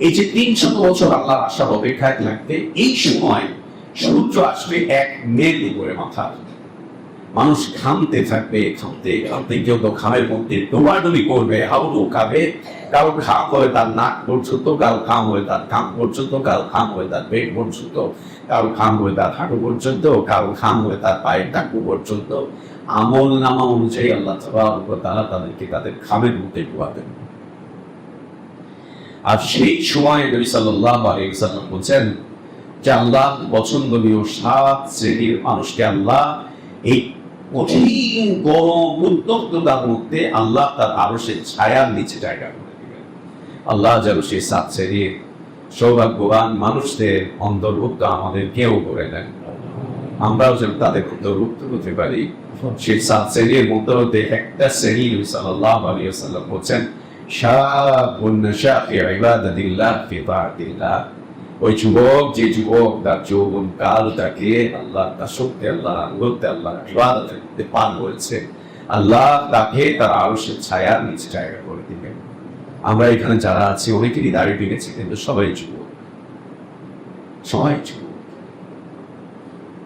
এই যে 300 বছর আল্লাহর আশার অপেক্ষায় থাকতে, এই সময় সূর্য আসবে 1 মেঘ উপরে মাথা, মানুষ ঘামতে থাকবে, ঘামতে ঘামতে, কেউ তো ঘামের মধ্যে ডোবাডুবি করবে, হাউডু খাবে, কারো ঘাম হয়ে তার নাক পর্যন্ত, কারো ঘাম হয়ে তার কান পর্যন্ত, কারো ঘাম হয়ে তার পেট পর্যন্ত, কারো ঘাম হয়ে তার হাঁটু পর্যন্ত, কারো ঘাম হয়ে তার পায়ের টাকু পর্যন্ত। আমল নামা অনুযায়ী আল্লাহ তাবারক ওয়া তাআলা তাদেরকে তাদের ঘামের মধ্যে ডুবাবেন। আর সেই সময় নবী সাল্লাল্লাহু আলাইহি ওয়াসাল্লাম বলেন, যে আল্লাহ পছন্দনীয় 7 শ্রেণীর মানুষকে আল্লাহ এই কঠিন গরম উত্তপ্ততার মধ্যে আল্লাহ তার আরশের ছায়ার নিচে জায়গা করে দিবেন। আল্লাহ যেন সেই 7 শ্রেণীর সৌভাগ্যবান মানুষদের অন্তর্ভুক্ত আমাদের কেউ করে দেন, আমরাও যেন তাদের অন্তর্ভুক্ত হতে পারি। সেই 7 শ্রেণীর মধ্যে একটা শ্রেণী নবী সাল্লাল্লাহু আলাইহি ওয়াসাল্লাম বলেন, শাবুন নাশা ফি ইবাদাতিল্লাহ ফি তাআতিল্লাহ। ওই যুবক, যে যুবক তার যৌবন কালটাকে আল্লাহ দাসত্বে, আল্লাহ আনুগত্যে, আল্লাহ ইবাদতে পার করেছে, আল্লাহ তাকে তার আরশের ছায়ার নিচে জায়গা করে দিবেন। আমরা এখানে যারা আছি অনেকেরই দাড়ি পেকেছে, কিন্তু সবাই যুবক, সবাই যুবক।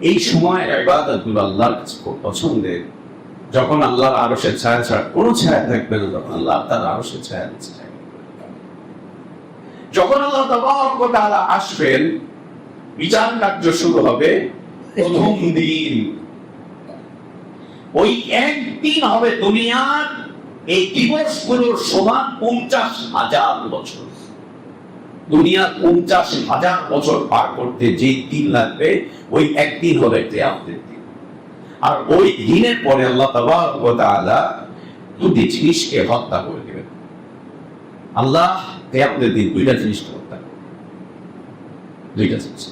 এই সময় ইবাদতগুলো আল্লাহর কাছে খুব পছন্দের। যখন আল্লাহর আরশের ছায়া ছাড়া কোনো ছায়া থাকবে না, তখন আল্লাহ তার আরশের ছায়া নিচে জায়গা। যখন আল্লাহ তাবারক ওয়া তাআলা আসবেন, বিচার কার্য শুরু হবে। প্রথম দিন, ওই একদিন হবে দুনিয়ার এই দিবসগুলোর সমান 50,000 বছর। দুনিয়ার 50,000 বছর পার করতে যে দিন লাগবে, ওই একদিন হবে কিয়ামতের দিন। আর ওই দিনের পরে আল্লাহ তাবারক ওয়া তাআলা দুটি জিনিসকে হত্যা করে দেবেন। আল্লাহ কিয়ামতের দিন দুইটা জিনিসকে হত্যা করবেন, দুইটা জিনিস।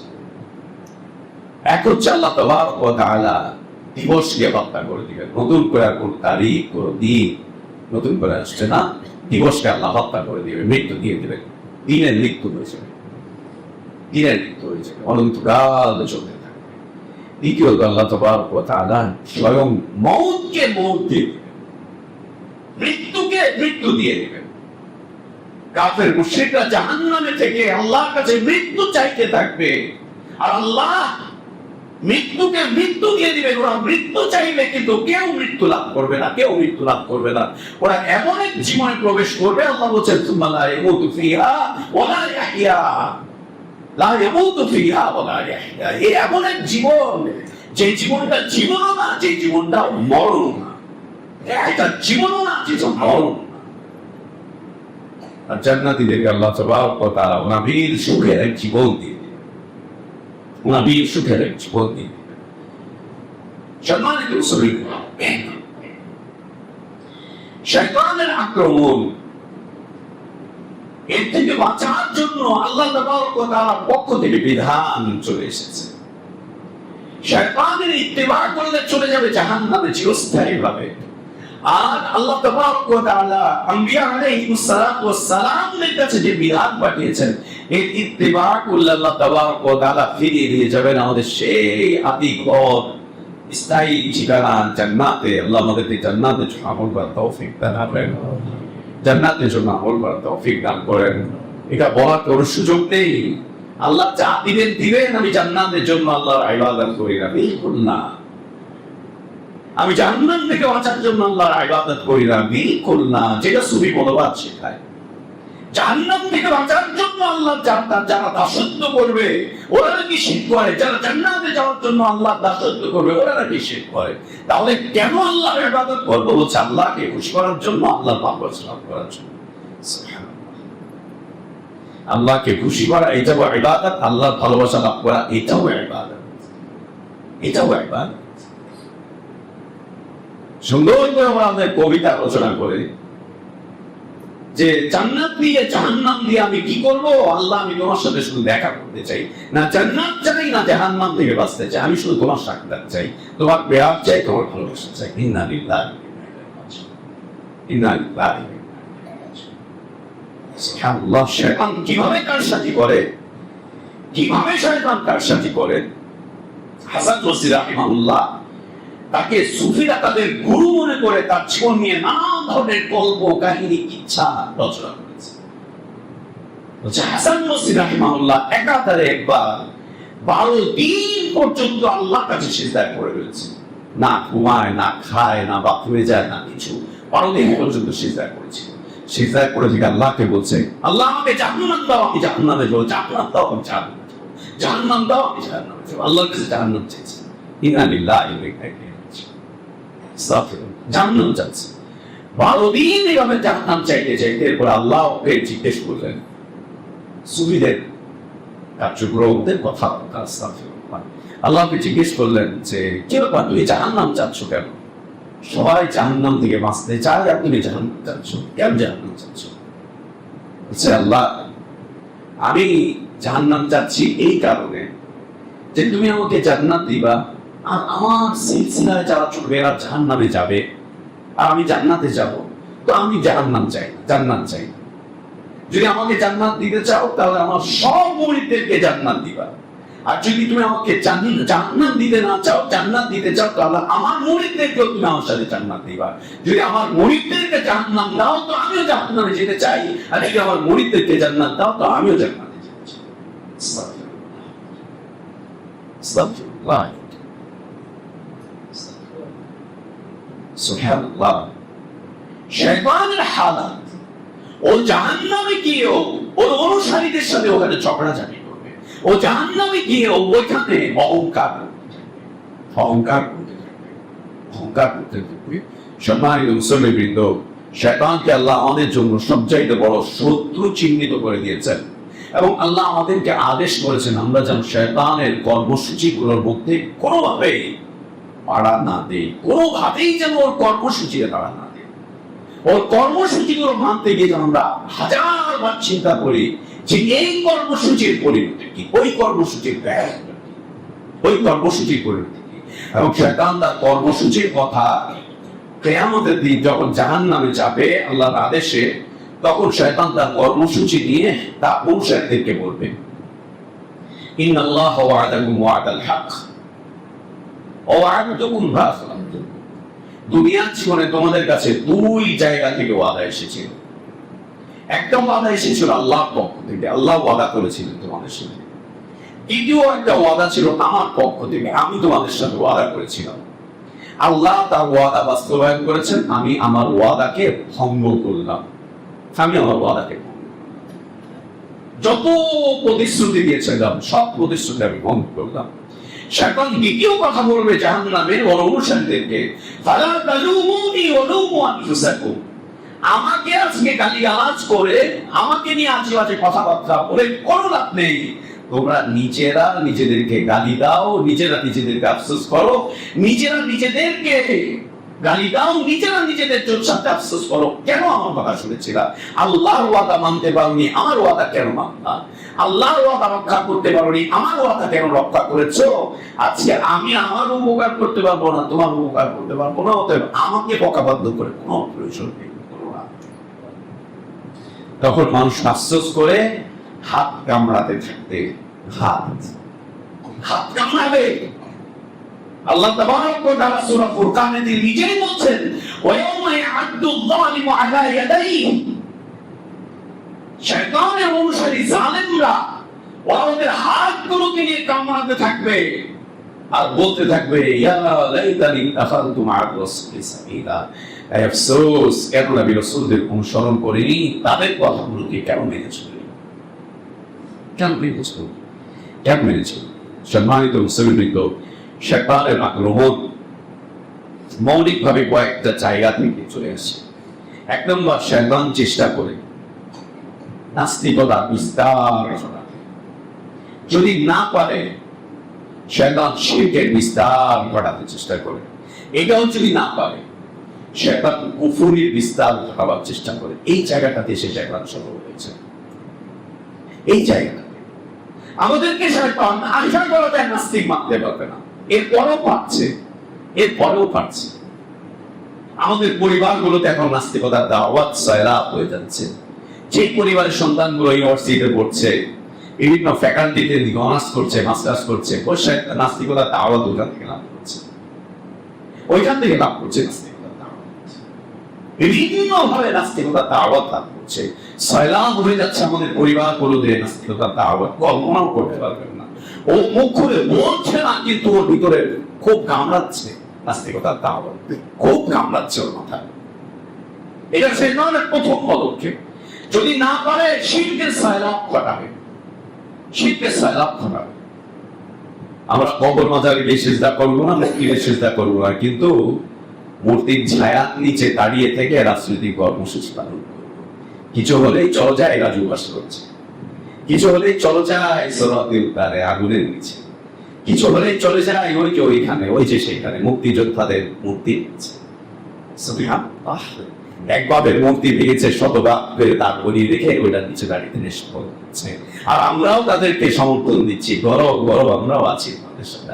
এক হচ্ছে আল্লাহ তাবারক ওয়া তাআলা দিবসকে হত্যা করে দিবেন। নতুন করে কোন তারিখ, কোন দিন নতুন করে আসছে না, দিবসকে আল্লাহ হত্যা করে দিবেন, মৃত্যু দিয়ে দিবেন। দিনের মৃত্যু হয়েছে, দিনের মৃত্যু হয়েছে, অনন্তকাল চলতে থাকবে। দ্বিতীয়ত আল্লাহ তাবারক ওয়া তাআলা স্বয়ং মওতকে মওত দিয়ে দিবেন, মৃত্যুকে মৃত্যু দিয়ে দিবেন। কাফের মুশরিকরা জাহান্নামে থেকে আল্লাহর কাছে মৃত্যু চাইতে থাকবে, আর আল্লাহ মৃত্যুকে মৃত্যু দিয়ে দিবেন। ওরা মৃত্যু চাইবে, কিন্তু কেউ মৃত্যু লাভ করবে না, কেউ মৃত্যু লাভ করবে না। ওরা এমন এক জীবনে প্রবেশ করবে, আল্লাহ বলেছেন সুম্মা লা ইয়ামুতু ফিহা ওয়া লা ইয়াহইয়া, লা ইয়ামুতু ফিহা ওয়া লা ইয়াহইয়া। এই এমন এক জীবন, যে জীবনটা জীবনও না, যে জীবনটা মরণ না। এটা জীবনও না, যে মরণ না। আর জান্নাতীদেরকে আল্লাহ তাবারক ওয়া তাআলা নবীর সুখের এক জীবন দিয়ে দিবেন, নবীর সুখের এক জীবন দিয়ে দিবেন। সম্মানিত মুসলিম, শয়তানের আক্রমণ, এর থেকে বাঁচার জন্য আল্লাহ তাবারক ওয়া তাআলার পক্ষ থেকে বিধান চলে এসেছে। শয়তানের ইত্তেবা করলে চলে যাবে জাহান্নামে চিরস্থায়ীভাবে। আর আল্লাহ তাবারক ওয়া তাআলা আম্বিয়া আলাইহিস সালাতু ওয়াস সালামের কাছে যে বিধান পাঠিয়েছেন, এর ইত্তেবা করলে আল্লাহ তাবারক ওয়া তাআলা ফিরিয়ে দিয়ে যাবেন আমাদের সেই আদি ঘর, স্থায়ী ঠিকানা জান্নাতে। আল্লাহ আমাদেরকে জান্নাতের জন্য আমল করার তৌফিক দান করেন, জান্নাতের জন্য আমল করার তৌফিক দান করেন। এটা বলার কোনো সুযোগ নেই। আল্লাহ যা দিবেন দিবেন, আমি জান্নাতের জন্য আল্লাহর ইবাদত করি না, বিলকুল না। আমি জাহান্নাম থেকে বাঁচার জন্য আল্লাহর ইবাদত করি না, বিলকুল না। যেটা সুফি মতবাদ শেখায়, জাহান্নাম থেকে বাঁচার জন্য আল্লাহ যারা দাসত্ব করবে ওরা নাকি শিরক করে, যারা জান্নাতে যাওয়ার জন্য আল্লাহ দাসত্ব করবে ওরা নাকি শিরক করে। তাহলে কেন আল্লাহর ইবাদত করব? বলছে আল্লাহকে খুশি করার জন্য, আল্লাহর ভালোবাসা লাভ করার জন্য। আল্লাহকে খুশি করা এটাও ইবাদত, আল্লাহর ভালোবাসা লাভ করা এটাও ইবাদত, এটাও ইবাদত। সুন্দর করে আমরা আমাদের কবিতা রচনা করে যে জান্নাত দিয়ে জাহান্নাম দিয়ে আমি কি করব? আল্লাহ, আমি তোমার সাথে শুধু দেখা করতে চাই, না জান্নাত চাই না জাহান্নাম থেকে বাঁচতে চাই, আমি শুধু তোমার সাক্ষাৎ চাই, তোমার প্রেম চাই, তোমার ভালোবাসা চাই। ইন্না লিল্লাহি ইন্না ইলাইহি সুবহানাল্লাহ। শয়তান কিভাবে কারসাজি করে, কিভাবে শয়তান কারসাজি করে? হাসান বসরি রাহিমাহুল্লাহ তাকে সুফিরা তাদের গুরু মনে করে তার জীবন নিয়ে নানা ধরনের গল্প, কাহিনী, ইচ্ছা রচনা করেছে। হাসান বসরি রাহিমাহুল্লাহ একাধারে একবার 12 দিন পর্যন্ত আল্লাহর কাছে সিজদায় পড়ে রয়েছে, না ঘুমায়, না খায়, না বাথরুমে যায়, না কিছু। 12 দিন পর্যন্ত সিজদায় পড়েছিল। সিজদায় পড়ে থেকে আল্লাহকে বলছে, আল্লাহ আমাকে জাহান্নাম দাও, আমি জাহান্নামে যাবো, জাহান্নাম দাও, আমি জাহান্নামে যাবো, জাহান্নাম দাও, আমি জাহান্নামে যাবো। আল্লাহর কাছে জাহান্নাম চাইছে। ইন্না লিল্লাহি ওয়া ইন্না ইলাইহি জাহান্নাম চাচ্ছে। 12 দিন এভাবে জাহান্নাম চাইতে চাইতে এরপর আল্লাহ ওকে জিজ্ঞেস করলেন, সুফিদের কার্যক্রমদের কথা। আল্লাহকে জিজ্ঞেস করলেন যে কি ব্যাপার, তুমি জাহান্নাম চাচ্ছ কেন? সবাই জাহান্নাম থেকে বাঁচতে চায়, আর তুমি জাহান্নাম চাচ্ছ কেন? জাহান্নাম চাচ্ছ? বলছে আল্লাহ, আমি জাহান্নাম চাচ্ছি এই কারণে যে তুমি আমাকে জান্নাত দিবা, আর আমার সিলসিলায় যারা চলবে এরা জাহান্নামে যাবে, আর আমি জান্নাতে যাব। তো আমি জাহান্নাম চাই না, জান্নাত চাই না। যদি আমাকে জান্নাত দিতে চাও তাহলে আমার সব মুরিদদেরকে জান্নাত দিবা, আর যদি তুমি আমাকে জান্নাত দিতে না চাও, জান্নাত দিতে চাও, তাহলে আমার মুরিদদেরকেও তুমি আমার সাথে জান্নাত দিবা। যদি আমার মুরিদদেরকে জান্নাত দাও তো আমিও জান্নাতে যেতে চাই, আর যদি আমার মুরিদদেরকে জান্নাত দাও তো আমিও জান্নাতে যেতে চাই। আস্তাগফিরুল্লাহ, সুবহানাল্লাহ। শয়তানের হালাত, ও জাহান্নামে গিয়েও ওর অনুসারীদের সাথে ওখানে ঝগড়াঝাটি করবে। ও জাহান্নামে গিয়েও ওইখানে অহংকার করতে থাকবে। সম্মানিত মুসলিমবৃন্দ, শয়তানকে আল্লাহ আমাদের জন্য সবচাইতে বড় শত্রু চিহ্নিত করে দিয়েছেন, এবং আল্লাহ আমাদেরকে আদেশ করেছেন আমরা যেন শয়তানের কর্মসূচিগুলোর মধ্যে কোনোভাবেই পাড়া না দেই, কোনোভাবেই যেন ওর কর্মসূচিতে পাড়া না দেই। ওর কর্মসূচিগুলো মানতে গিয়ে যেন আমরা হাজারবার চিন্তা করি যে এই কর্মসূচির পরিণতি কি, ওই কর্মসূচির ব্যয়, ওই কর্মসূচির পরিণতি কি। এবং শয়তান তার কর্মসূচির কথা কিয়ামতের দিন যখন জাহান্নামে যাবে আল্লাহর আদেশে, তখন শয়তান তার কর্মসূচি নিয়ে তার অনুসারীদেরকে বলবে, ইন্নাল্লাহা ওয়া'দাকুম ওয়া'দাল হক ওয়া ওয়া'দাতুকুম বাতিলান। দুনিয়ার জীবনে তোমাদের কাছে দুই জায়গা থেকে ওয়াদা এসেছিল। একটা ওয়াদা এসেছিল আল্লাহর পক্ষ থেকে, আল্লাহ ওয়াদা করেছিলেন তোমাদের সাথে। দ্বিতীয় একটা ওয়াদা ছিল আমার পক্ষ থেকে, আমি তোমাদের সাথে ওয়াদা করেছিলাম। আল্লাহ তার ওয়াদা বাস্তবায়ন করেছেন, আমি আমার ওয়াদাকে ভঙ্গ করলাম। আমি আমার ওয়াদাকে যত প্রতিশ্রুতি দিয়েছিলাম সব প্রতিশ্রুতি আমি ভঙ্গ করলাম। শয়তান দ্বিতীয় কথা বলবে জাহান্নামের ওর অনুসারীদেরকে, ফালা তালুমুনি ওয়ালুমু আনফুসাকুম। আমাকে আজকে গালিগালাজ করে, আমাকে নিয়ে আজেবাজে কথাবার্তা বলে কোনো লাভ নেই। তোমরা নিজেরা নিজেদেরকে গালি দাও, নিজেরা নিজেদেরকে আফসোস করো, নিজেরা নিজেদেরকে গালি দাও, নিজেরা নিজেদের সাথে আফসোস করো। কেন আমার কথা শুনেছিলা? আল্লাহর ওয়াদা মানতে পারোনি, আমার ওয়াদা কেন মানলা? আল্লাহর ওয়াদা রক্ষা করতে পারোনি, আমার ওয়াদা কেন রক্ষা করেছো? আজকে আমি আমার উপকার করতে পারবো না, তোমার উপকার করতে পারবো না, অতএব আমাকে বকাবাধ্য করে কোনো প্রয়োজন নেই। তখন মানুষ আফসোস করে হাত কামড়াতে থাকবে, হাত কামড়াবে। আল্লাহ তাবারক ওয়া তাআলা সূরা ফুরকানে নিজেই বলছেন, ওয়া ইয়াউমা ইয়া'আদ্দু যালিমু আলা ইয়াদাইহি। শয়তানের অনুসারী জালেমরা ওদের হাতগুলোকে নিয়ে কামড়াতে থাকবে আর বলতে থাকবে, ইয়া লাইতানি ইত্তাখাযতু মা'আর রাসূলি সাবিলা। আফসোস, কেন নবী রাসূলদের অনুসরণ করিনি, তাদের কথাগুলোকে কেন মেনেছি, কেন মেনেছি। সম্মানিত মুসলিমবৃন্দ, শয়তানের আক্রমণ মৌলিকভাবে কয়েকটা জায়গা থেকে চলে আসে। এক নম্বর, শয়তান চেষ্টা করে নাস্তিকতা বিস্তার ঘটাতে। যদি না পারে, শয়তান শিরকের বিস্তার ঘটাতে চেষ্টা করে। এটাও যদি না পারে, শয়তান কুফরির বিস্তার ঘটাবার চেষ্টা করে। এই জায়গাটাতে সে শয়তান সফল হয়েছে। এই জায়গাটাতে আমাদেরকে শয়তান আশা করা যায় নাস্তিক মানতে পারবে না, এরপরেও পারছে। আমাদের পরিবারগুলোতে এখন নাস্তিকতার দাওয়াত সয়লাব হয়ে যাচ্ছে। যে পরিবারের সন্তানগুলো ইউনিভার্সিটিতে পড়ছে, বিভিন্ন ফ্যাকাল্টিতে অনার্স করছে, মাস্টার্স করছে, ওই নাস্তিকতার দাওয়াত ওইখান থেকে লাভ করছে, নাস্তিকতার দাওয়াত বিভিন্নভাবে নাস্তিকতার দাওয়াত লাভ করছে। সয়লাব হয়ে যাচ্ছে আমাদের পরিবারগুলোতে নাস্তিকতার দাওয়াত, কল্পনাও করতে পারবেন না। ও মুখ খুলে বলছে না, কিন্তু ওর ভিতরে খুব কামড়াচ্ছে নাস্তিকতার দাওয়াত, খুব কামড়াচ্ছে ওর মাথায়। এটা শয়তানের প্রথম পদক্ষেপ। যদি না পারে, শিরকের সয়লাব ঘটাবে। আমরা কবর মাজারে সিজদা করবো না, মূর্তিতে সিজদা করবো না, কিন্তু মূর্তির ছায়ার নিচে দাঁড়িয়ে থেকে রাজনৈতিক কর্মসূচি পালন করবো। কিছু হলেই চলো যায় রাজু বাস করছে, কিছু হলেই চলে যায় সিরাতের পারে আগুনের নিচে, কিছু হলেই চলে যায় ওই যে ওইখানে, ওই যে সেখানে মুক্তিযোদ্ধাদের মূর্তি আছে। সুবহানাল্লাহ, একভাবে মূর্তি ভেঙেছে, শতভাগ করে তারপরে রেখে ওইটার নিচে দাঁড়িয়ে নেশা করছে। আর আমরাও তাদেরকে সমর্থন দিচ্ছি, গরব গরব আমরাও আছি, আমাদের সাথে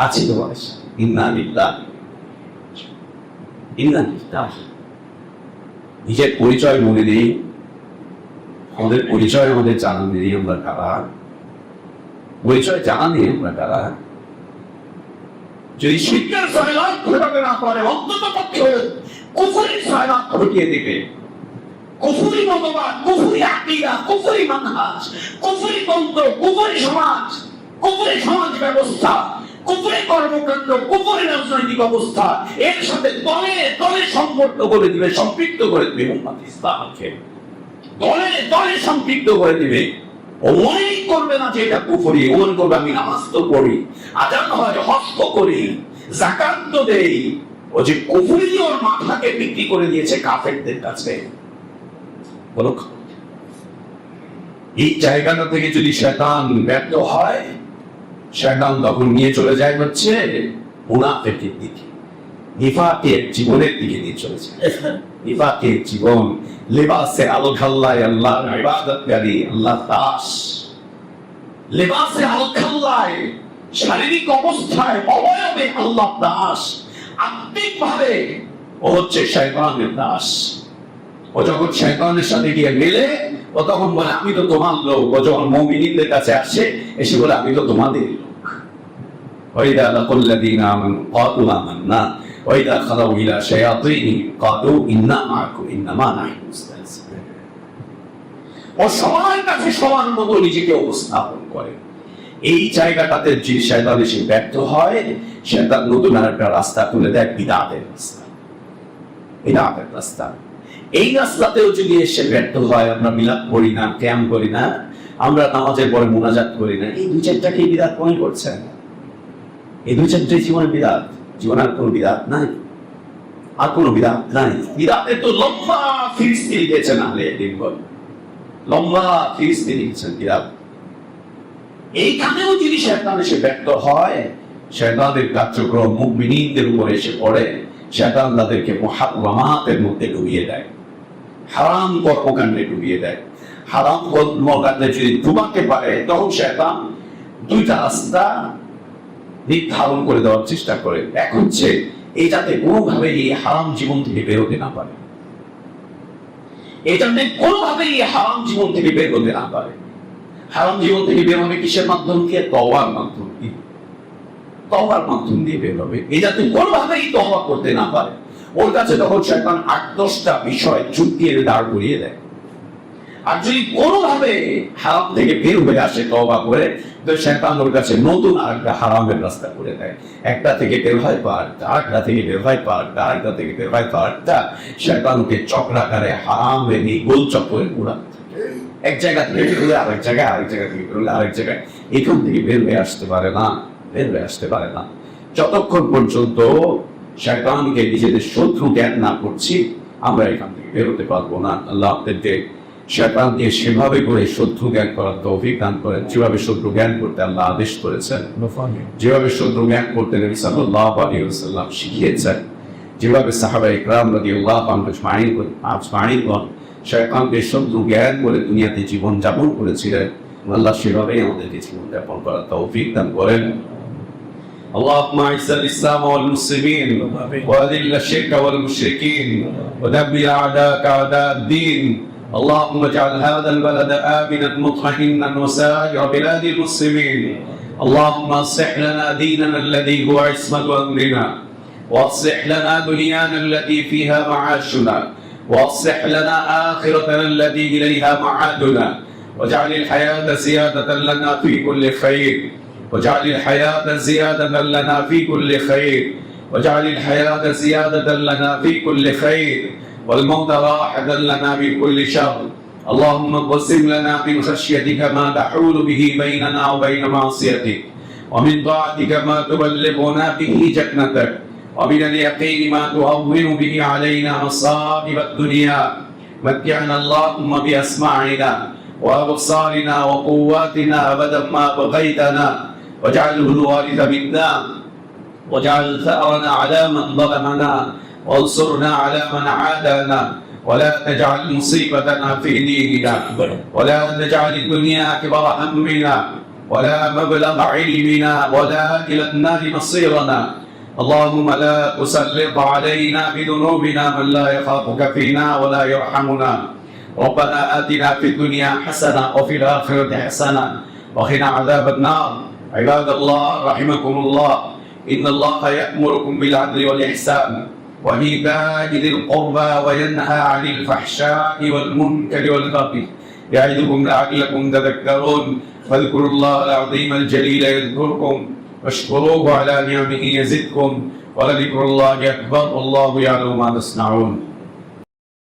আছি তোমাদের সাথে। ইন্না লিল্লাহি ইন্না লিল্লাহি। নিজের পরিচয় মনে নেই, আমাদের পরিচয় আমাদের জানা নেই, আমরা কারা পরিচয় জানা নেই, আমরা কারা। যদি শিক্ষার সয়লাভ ঘটাতে না পারে, অন্তত পক্ষে কুফরির সয়লাভ ঘটিয়ে দিবে। কুফরি মতবাদ, কুফরি আকীদা, কুফরি মানহাজ, কুফরি তন্ত্র, কুফরি সমাজ, কুফরি সমাজ ব্যবস্থা, কুফরি কর্মকাণ্ড, কুফরি রাজনৈতিক অবস্থা, এর সাথে দলে দলে সম্পর্ক করে দিবে, সম্পৃক্ত করে দিবে উম্মাত ইসলামকে, দলে দলে সম্পৃক্ত করে দিবে। ও মনেই করবে না যে এটা কুফরি, ও মনে করবে আমি নামাজ তো পড়ি, আযান হয়, হজ তো করি, যাকাত তো দেই। ও যে কুফরি ওর মাথাকে বিক্রি করে দিয়েছে কাফেরদের কাছে। বলো, এই জায়গাটা থেকে যদি শয়তান ব্যর্থ হয়, শয়তান তখন নিয়ে চলে যায় হচ্ছে মুনাফিকের দিকে, নিফাকের জীবনের দিকে নিয়ে চলে যায়। নিফাকের জীবন, লেবাসে আল-খাল্লায় আল্লাহর ইবাদতকারী, আল্লাহ দাস, লেবাসে আল-খাল্লায় শারীরিক অবস্থায় অবয়বে আল্লাহ দাস, আত্মিকভাবে ও হচ্ছে শয়তানের দাস। ও যখন শয়তানের সাথে গিয়ে মিলে, ও তখন বলে আমি তো তোমার লোক। ও যখন মুমিনদের কাছে আসে, এসে বলে আমি তো তোমাদের লোক। ওয়াইদা লাকুল্লাযীনা আমানু ক্বালু আমান্না ওয়াইদা খালাউ ইলা শায়াতিনহিম ক্বালু ইন্না মাআকুম ইন্নামা নাহনু মুস্তাহজিউন। ও সবার কাছে সবার মতো নিজেকে উপস্থাপন করে। এই জায়গাটাতে যে শয়তান এসে ব্যর্থ হয়, শয়তান নতুন একটা রাস্তা খুলে দেয়, বিদআতের রাস্তা, বিদআতের রাস্তা। এই রাস্তাতেও যদি এসে ব্যর্থ হয়, আমরা মিলাদ করি না, ক্যাম্প করি না, আমরা নামাজের পরে মুনাজাত করি না, এই দুই চারটাকে বিদআত মনে করছেন। এই দুই চারটাই জীবনের বিদআত, জীবন আর কোনো বিদআত নাই, আর কোনো বিদআত নাই। বিদআতের তো লম্বা ফিরিস্তি দিয়েছেন আহলে ইলম, লম্বা ফিরিস্তি দিয়েছেন বিদআত। এইখানেও যদি শয়তান এসে ব্যর্থ হয়, শয়তানের কার্যক্রম মুমিনদের উপরে এসে পড়ে, শয়তান তাদেরকে মুহাররামাতের মধ্যে ডুবিয়ে দেয়, হারাম কর্মকাণ্ডে ডুবিয়ে দেয়। হারাম কর্মকাণ্ডে যদি ডুবাতে পারে, তখন শয়তান দুইটা রাস্তা নির্ধারণ করে দেওয়ার চেষ্টা করে। এক হচ্ছে এই যাতে কোনোভাবে এই হারাম জীবন থেকে বেরোতে না পারে, এই যাতে কোনোভাবে এই হারাম জীবন থেকে বের হতে না পারে। হারাম জীবন থেকে বের হবে কিসের মাধ্যম দিয়ে? তওবার মাধ্যম দিয়ে, তওবার মাধ্যম দিয়ে বের হবে। এই যাতে কোনোভাবেই তওবা করতে না পারে, ওর কাছে তখন শয়তান ৮-১০টা বিষয় চুক্তিয়ে দাঁড় করিয়ে দেয়। আর যদি কোনোভাবে হারাম থেকে বের হয়ে আসে তওবা করে, তো শয়তান ওর কাছে নতুন আরেকটা হারামের রাস্তা করে দেয়। একটা থেকে বের হয় পারটা, আরেকটা থেকে বের হয় পারটা, আরেকটা থেকে বের হয় পারটা। শয়তানকে চক্রাকারে হারামের এই গোল চক্রে ঘোরাতে থাকে। এক জায়গা থেকে বের হলে আরেক জায়গায়, আরেক জায়গা থেকে বের হলে আরেক জায়গায়, এখান থেকে বের হয়ে আসতে পারে না, বের হয়ে আসতে পারে না। যতক্ষণ পর্যন্ত শয়তানকে নিজেদের শত্রু জ্ঞান না করছি, আমরা এখান থেকে বের হতে পারবো না। আল্লাহ আপনাদেরকে শয়তানকে সেভাবে করে শত্রু জ্ঞান করার তৌফিক দান করেন, যেভাবে শত্রু জ্ঞান করতে আল্লাহ আদেশ করেছেন, যেভাবে শত্রু জ্ঞান করতে নবী সাল্লাল্লাহু আলাইহি ওয়াসাল্লাম শিখিয়েছেন, যেভাবে সাহাবা ইকরাম রাদিয়াল্লাহু আনহুম আজমাইন শয়তানকে শত্রু জ্ঞান করে দুনিয়াতে জীবন যাপন করেছিলেন। আল্লাহ সেভাবেই আমাদেরকে জীবন যাপন করার তৌফিক দান করেন। اللهم اعز الاسلام والمسلمين واذل الشرك والمشركين ودمر اعداءك اعداء الدين. اللهم اجعل هذا البلد امنا مطمئنا وسائر بلاد المسلمين. اللهم اصلح لنا ديننا الذي هو عصمة امرنا، واصلح لنا دنيانا التي فيها معاشنا، واصلح لنا اخرتنا التي اليها معادنا، واجعل الحياة زيادة لنا في كل خير، واجعل الحياة زيادة لنا في كل خير، واجعل الحياة زيادة لنا في كل خير، والموت راحة لنا من كل شر. اللهم اقسم لنا من خشيتك ما تحول به بيننا وبين معصيتك، ومن طاعتك ما تبلغنا به جنتك، ومن اليقين ما تهون به علينا مصائب الدنيا. متعنا اللهم بأسماعنا وأبصارنا وقواتنا أبدا ما بقيتنا واجعله الوارث منا واجعل ثأرنا على من ظلمنا وانصرنا على من عادانا ولا تجعل مصيبتنا في ديننا ولا تجعل الدنيا أكبر همنا ولا مبلغ علمنا ولا إلى النار مصيرنا اللهم لا تسلط علينا بذنوبنا من لا يخافك فينا ولا يرحمنا ربنا آتنا في الدنيا حسنة وفي الآخرة حسنة وقنا عذاب النار عباد الله رحمكم الله إن الله يأمركم بالعدل والإحسان وإيتاء ذي القربى وينهى عن الفحشاء والمنكر والبغي يعظكم لعلكم تذكرون فاذكروا الله العظيم الجليل يذكركم واشكروه على نعمه يزدكم ولذكر الله أكبر والله يعلم ما تصنعون